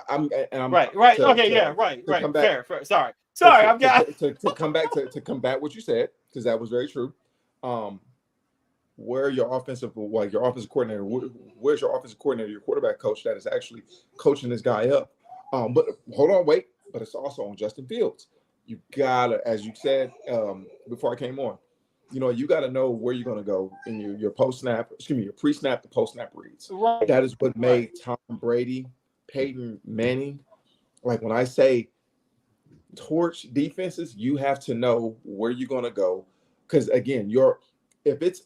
I'm right. Right. Fair. Sorry. To combat what you said, because that was very true. Where your offensive coordinator? Where's your offensive coordinator? Your quarterback coach that is actually coaching this guy up. But hold on, wait. But it's also on Justin Fields. You gotta, as you said before I came on, you gotta know where you're gonna go in your post-snap, your pre-snap to post-snap reads. Right. That is what made Tom Brady, Peyton Manning. Like when I say torch defenses, you have to know where you're gonna go. Because again, if it's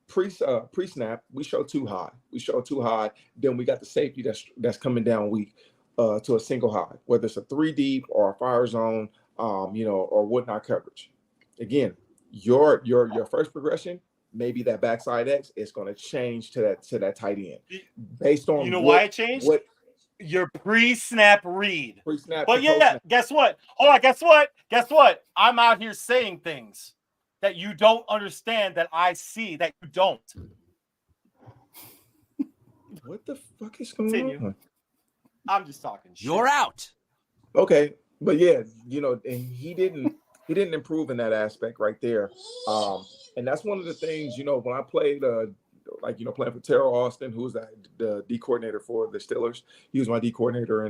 pre-snap, we show too high. Then we got the safety that's coming down weak to a single high, whether it's a 3 deep or a fire zone. Or whatnot coverage. Again, your first progression, maybe that backside X is going to change to that tight end based on why it changed. Your pre-snap read. Pre-snap. But yeah, guess what? Hold on, guess what? I'm out here saying things that you don't understand that I see that you don't. What the fuck is going on? I'm just talking shit. You're out. Okay. But yeah, and he didn't improve in that aspect right there. And that's one of the things, when I played, playing for Terrell Austin, who was the D coordinator for the Steelers. He was my D coordinator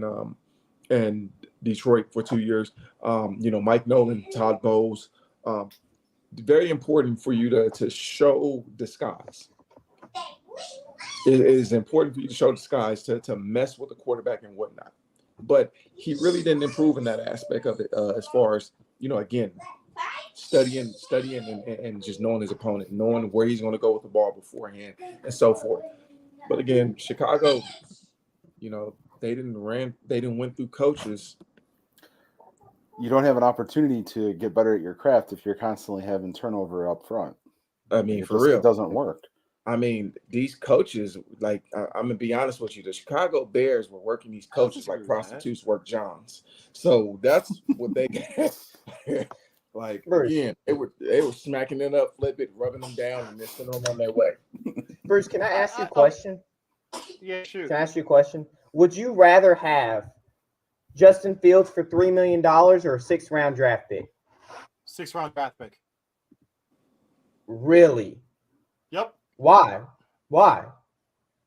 in Detroit for 2 years. Mike Nolan, Todd Bowles. Very important for you to show disguise. It is important for you to show disguise to mess with the quarterback and whatnot. But he really didn't improve in that aspect of it as far as, again, studying and just knowing his opponent, knowing where he's going to go with the ball beforehand and so forth. But again, Chicago, they didn't win through coaches. You don't have an opportunity to get better at your craft if you're constantly having turnover up front. I mean, for real. It doesn't work. I mean, these coaches, I'm going to be honest with you, the Chicago Bears were working these coaches like prostitutes work Johns. So that's what they get. Again, they were smacking it up, flip it, rubbing them down, and then sending them on their way. Bruce, can I ask you a question? Yeah, sure. Can I ask you a question? Would you rather have Justin Fields for $3 million or a 6th-round draft pick? 6th-round draft pick. Really? Yep. Why?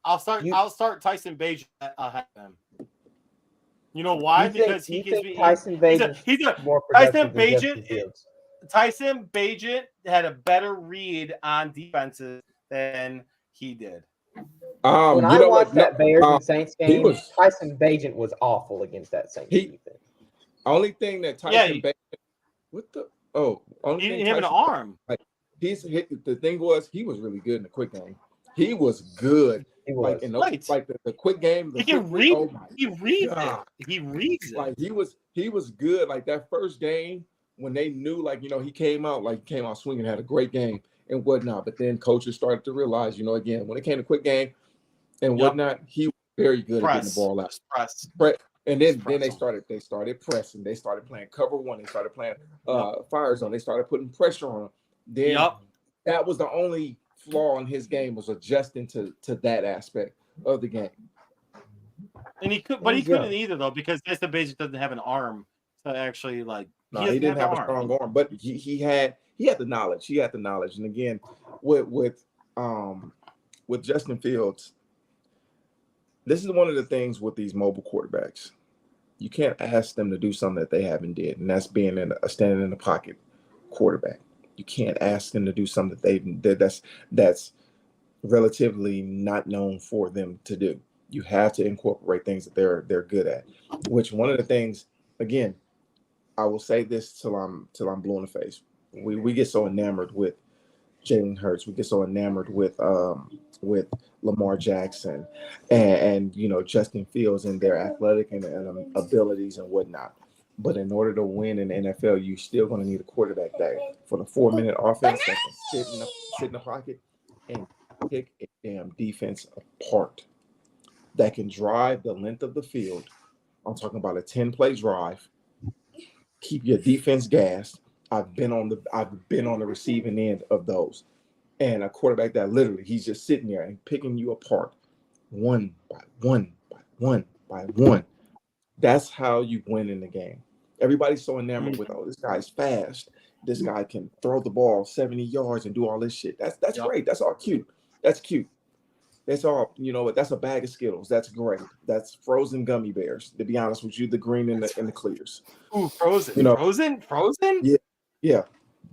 I'll start Tyson Bagent ahead of him. You know why? Because he gives me Tyson Bagent. He's more productive than Justin Fields. Tyson Bagent had a better read on defenses than he did. When I watched that Bears and Saints game, Tyson Bagent was awful against that Saints defense. Only thing that Tyson Bagent, he didn't have an arm. The thing was, he was really good in the quick game. He was good. He was the quick game. He can read. He reads it. He reads it. Like he was good. Like that first game when they knew, he came out swinging, had a great game and whatnot. But then coaches started to realize, again, when it came to quick game and whatnot, he Very good at getting the ball out. Press. And then they started pressing. They started playing cover one. They started playing fire zone. They started putting pressure on him. Then that was the only flaw in his game, was adjusting to that aspect of the game. And he couldn't either though, because Destin Basic doesn't have an arm to actually like. No, he didn't have a strong arm, but he had the knowledge. He had the knowledge. And again, with Justin Fields, this is one of the things with these mobile quarterbacks. You can't ask them to do something that they haven't did, and that's being a standing in the pocket quarterback. You can't ask them to do something that's relatively not known for them to do. You have to incorporate things that they're good at. Which one of the things, again, I will say this till I'm blue in the face. We get so enamored with Jalen Hurts. We get so enamored with Lamar Jackson and Justin Fields and their athletic and abilities and whatnot. But in order to win in the NFL, you're still going to need a quarterback that for the 4-minute offense that can sit in the pocket and pick a damn defense apart, that can drive the length of the field. I'm talking about a 10-play drive. Keep your defense gassed. I've been on the receiving end of those. And a quarterback that literally he's just sitting there and picking you apart one by one by one by one. That's how you win in the game. Everybody's so enamored with, this guy's fast. This guy can throw the ball 70 yards and do all this shit. That's great. That's all cute. That's cute. That's all, that's a bag of Skittles. That's great. That's frozen gummy bears, to be honest with you, the green and the clears. Ooh, frozen. Frozen? Yeah.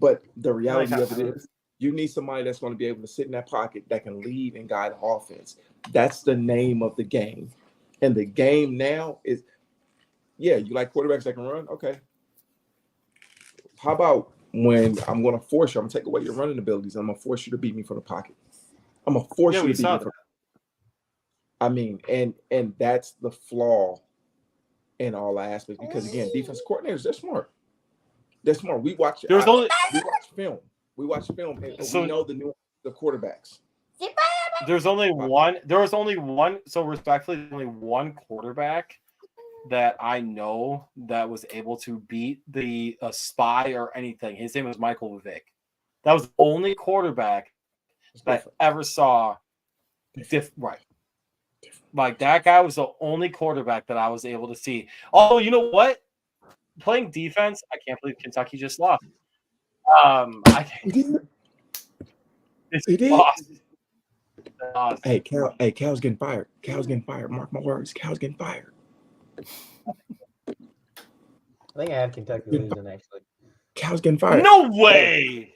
But the reality of it is, you need somebody that's going to be able to sit in that pocket that can lead and guide offense. That's the name of the game. And the game now is, you like quarterbacks that can run? Okay. How about when I'm going to force you, I'm going to take away your running abilities, and I'm going to force you to beat me from the pocket. I'm going to force you to beat me from. I mean, and that's the flaw in all aspects, because again, defense coordinators, they're smart. They're smart. We watch film. We watch film, and we know the quarterbacks. There was only one. So respectfully, only one quarterback that I know that was able to beat the spy or anything. His name was Michael Vick. That was the only quarterback that I ever saw. Right. Like, that guy was the only quarterback that I was able to see. Oh, you know what? Playing defense, I can't believe Kentucky just lost. He did. Hey, Cal's getting fired. Cal's getting fired. Mark my words. Cal's getting fired. I think I have Kentucky losing, actually. Cal's getting fired. No way.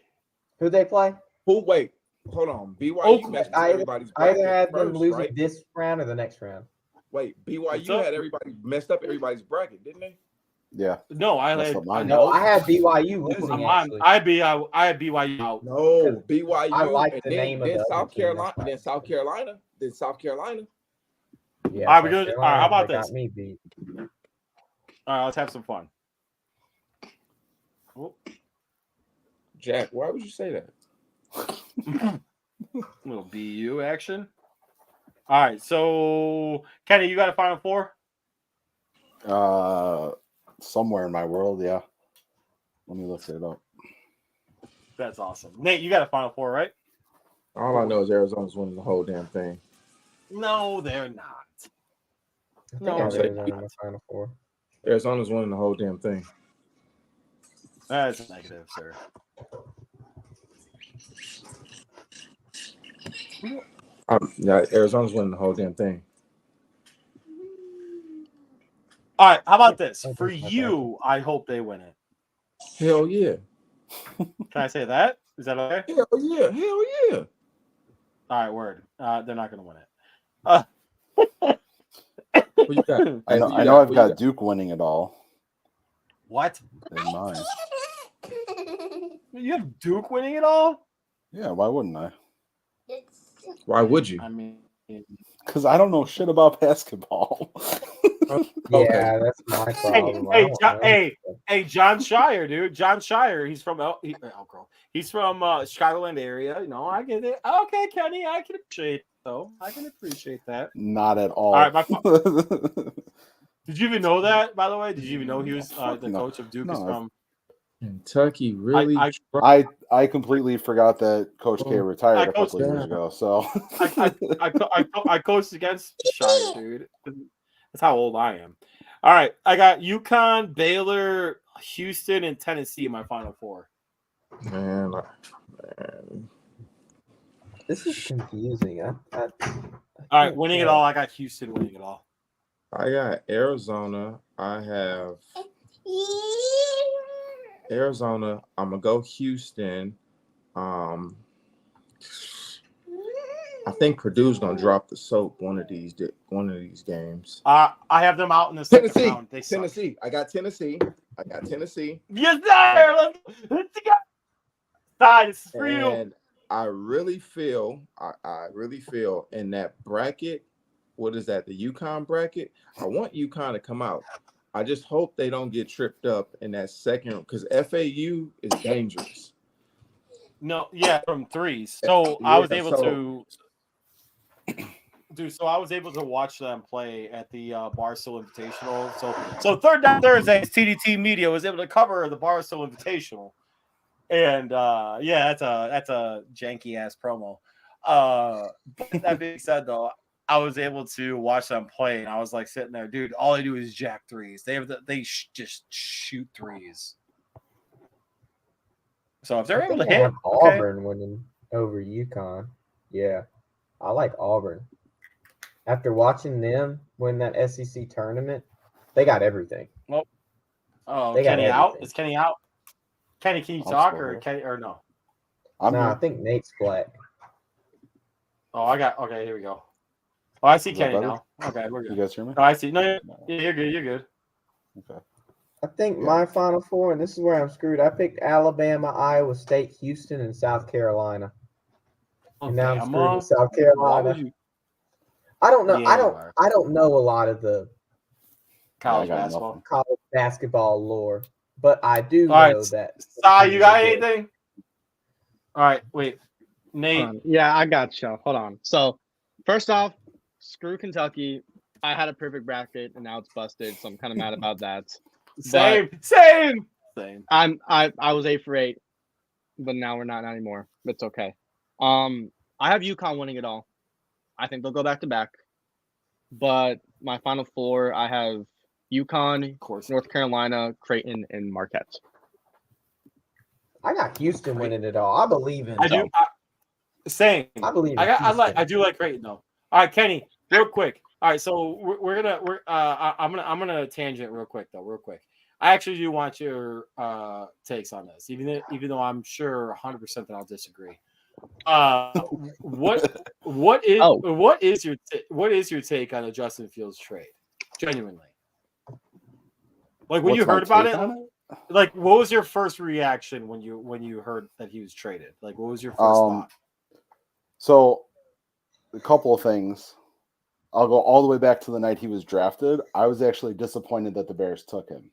Who'd they play? Wait. Hold on. BYU messed everybody's bracket. I either had them losing this round or the next round. Wait, BYU had everybody messed up everybody's bracket, didn't they? Yeah. No, I had BYU losing. I had BYU out. No, BYU. I like the name of South Carolina. Then South Carolina. Yeah. All right, we're good. All right, how about this? Got me beat. All right, let's have some fun. Oh. Jack, why would you say that? Little BU action. All right, so Kenny, you got a Final Four? Somewhere in my world, yeah. Let me look it up. That's awesome. Nate, you got a Final Four, right? All I know is Arizona's winning the whole damn thing. No, they're not. Final Four. Arizona's winning the whole damn thing. That's a negative, sir. Arizona's winning the whole damn thing. All right, how about this? For you, I hope they win it. Hell yeah. Can I say that? Is that okay? Hell yeah. Hell yeah. All right, word. They're not going to win it. What you got? I know I've got Duke winning it all. What? In mine. You have Duke winning it all? Yeah, why wouldn't I? Why would you? I mean, because I don't know shit about basketball. Yeah, that's my problem. Hey, John Shire, dude. John Shire. He's from He's from Chicagoland area. You know, I get it. Okay, Kenny, I can appreciate though. I can appreciate that. Not at all. All right, did you even know that? By the way, did you even know he was the coach of Duke? Is from Kentucky. Really? I completely forgot that Coach K retired a couple of years ago. So I coached against Shire, dude. That's how old I am. All right, I got UConn, Baylor, Houston, and Tennessee in my Final Four. Man. This is confusing. All right, winning it all. I got Houston winning it all. I got Arizona. I have Arizona. I'm gonna go Houston. I think Purdue's gonna drop the soap one of these games. I have them out in the second round. Tennessee. I got Tennessee. Yes, sir. Let's go. This is for you. And I really feel in that bracket. What is that? The UConn bracket. I want UConn to come out. I just hope they don't get tripped up in that second because FAU is dangerous. No, yeah, from threes. So I was able to. Dude, so I was able to watch them play at the Barstool Invitational. So Third Down Thursdays, TDT Media was able to cover the Barstool Invitational, and that's a janky ass promo. But that being said, though, I was able to watch them play, and I was like sitting there, dude. All they do is jack threes. Just shoot threes. So if they're able to hit, Auburn winning over UConn, yeah. I like Auburn. After watching them win that SEC tournament, they got everything. Well, Kenny out? Is Kenny out? Kenny, can you talk or no? I think Nate's black. Okay, here we go. Oh, I see Kenny now. Okay, we're good. You guys hear me? Oh, I see. No, you're good. You're good. Okay. I think my Final Four, and this is where I'm screwed. I picked Alabama, Iowa State, Houston, and South Carolina. And now I'm screwed with South Carolina. I don't know. Yeah, I don't know a lot of the college basketball lore, but I do know that. You got anything? All right, wait, Nate. Yeah, I got you. Hold on. So, first off, screw Kentucky. I had a perfect bracket, and now it's busted. So I'm kind of mad about that. Same. I was 8 for 8, but now we're not anymore. It's okay. I have UConn winning it all. I think they'll go back to back. But my Final Four, I have UConn, North Carolina, Creighton, and Marquette. I got Houston winning it all. I believe in. I do. Same. I believe. I do like Creighton though. All right, Kenny, real quick. All right, so I'm gonna tangent real quick. I actually do want your takes on this, even though I'm sure 100% that I'll disagree. What is your take on the Justin Fields trade? Genuinely, like when you heard about it, like what was your first reaction when you heard that he was traded? Like what was your first thought? So, a couple of things. I'll go all the way back to the night he was drafted. I was actually disappointed that the Bears took him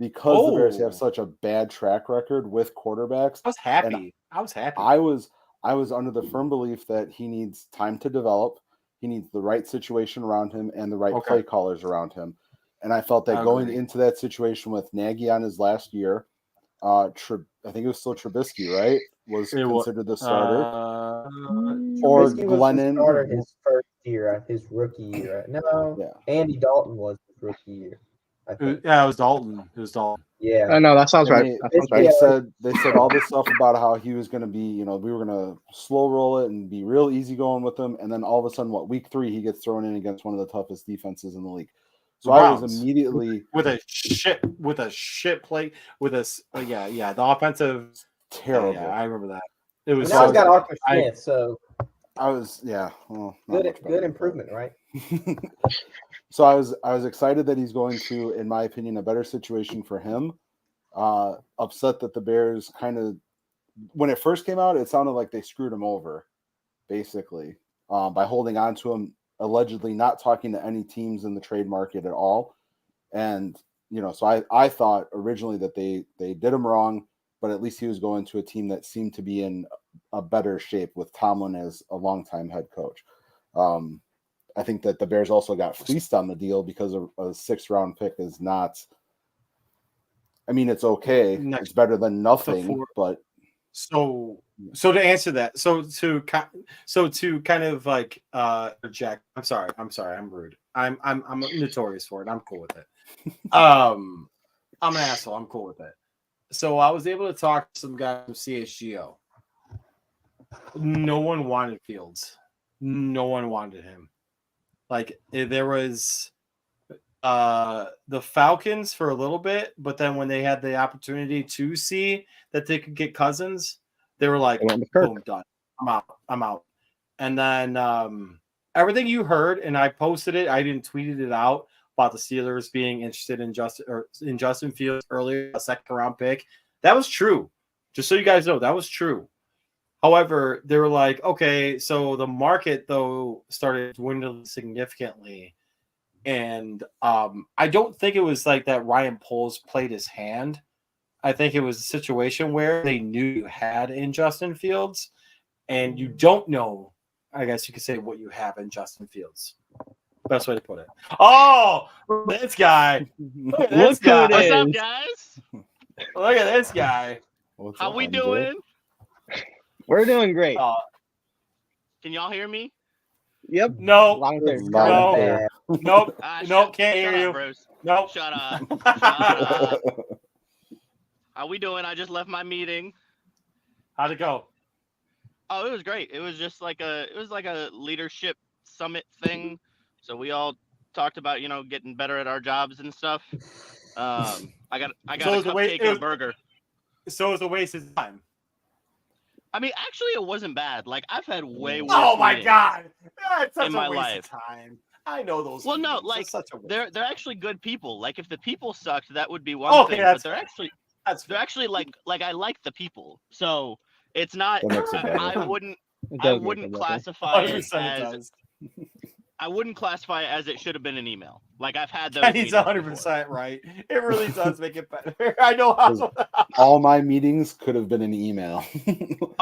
because the Bears have such a bad track record with quarterbacks. I was happy. I was under the firm belief that he needs time to develop. He needs the right situation around him and the right play callers around him. And I felt that going into that situation with Nagy on his last year, I think it was still Trubisky, right? Was considered the starter. Or Glennon. Starter his first year, his rookie year. No, Andy Dalton was his rookie year. It was Dalton. Yeah. I know that sounds right. They said all this stuff about how he was going to be, we were going to slow roll it and be real easy going with him. And then all of a sudden, week 3, he gets thrown in against one of the toughest defenses in the league. So I was immediately with a shit play with a the offensive terrible. Yeah, I remember that. It was. Now he's got Arthur Smith, so I was good improvement, right? So I was excited that he's going to, in my opinion, a better situation for him. Upset that the Bears kind of, when it first came out, it sounded like they screwed him over, basically, by holding on to him, allegedly not talking to any teams in the trade market at all. And, so I thought originally that they did him wrong, but at least he was going to a team that seemed to be in a better shape with Tomlin as a longtime head coach. I think that the Bears also got fleeced on the deal because a 6th round pick is not. I mean, it's okay. It's better than nothing, but so to answer that, so to kind of like reject. I'm sorry, I'm rude. I'm notorious for it. I'm cool with it. I'm an asshole. I'm cool with it. So I was able to talk to some guy from CHGO. No one wanted Fields. No one wanted him. Like there was the Falcons for a little bit, but then when they had the opportunity to see that they could get Cousins, they were like, boom, done. I'm out. And then everything you heard, and I posted it, I didn't tweeted it out about the Steelers being interested in Justin Fields earlier, a 2nd round pick. That was true. Just so you guys know, that was true. However, they were like, okay, so the market though started dwindling significantly. And I don't think it was like that Ryan Poles played his hand. I think it was a situation where they knew you had in Justin Fields, and you don't know, I guess you could say, what you have in Justin Fields. Best way to put it. Oh, this guy. Look at this guy. What's up, guys? Look at this guy. How we doing? We're doing great. Can y'all hear me? Yep. No. No. Nope. Nope. Can't hear you. Bruce. Nope. Shut up. Shut up. How we doing? I just left my meeting. How'd it go? Oh, it was great. It was just like a leadership summit thing. So we all talked about, getting better at our jobs and stuff. I got a cupcake and a burger. So it was a waste of time. I mean, actually, it wasn't bad. Like, I've had way worse. Oh my god! That's such in a my waste life. of time. I know those. Well, no, meetings. like such a waste. they're actually good people. Like, if the people sucked, that would be one thing. But they're actually like I like the people. So it's not. I wouldn't classify it as. I wouldn't classify it as it should have been an email. Like I've had those. He's 100% right. It really does make it better. I know how. All my meetings could have been an email.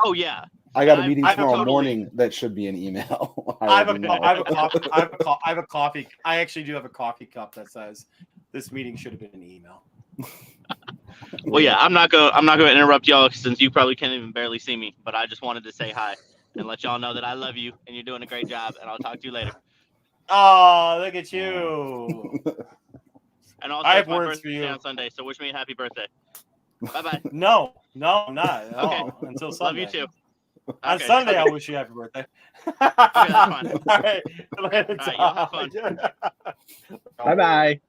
Oh yeah. I got a meeting tomorrow morning that should be an email. I have a coffee. I actually do have a coffee cup that says this meeting should have been an email. Well, yeah, I'm not gonna interrupt y'all since you probably can't even barely see me. But I just wanted to say hi and let y'all know that I love you and you're doing a great job. And I'll talk to you later. Oh, look at you! And also, I have it's my words for birthday you on Sunday, so wish me a happy birthday. Bye bye. No, I'm not at Okay. all until Sunday. Love you too. On Okay. Sunday, I wish you happy birthday. Okay, that's fine. All right. All right, y'all have fun. Bye bye.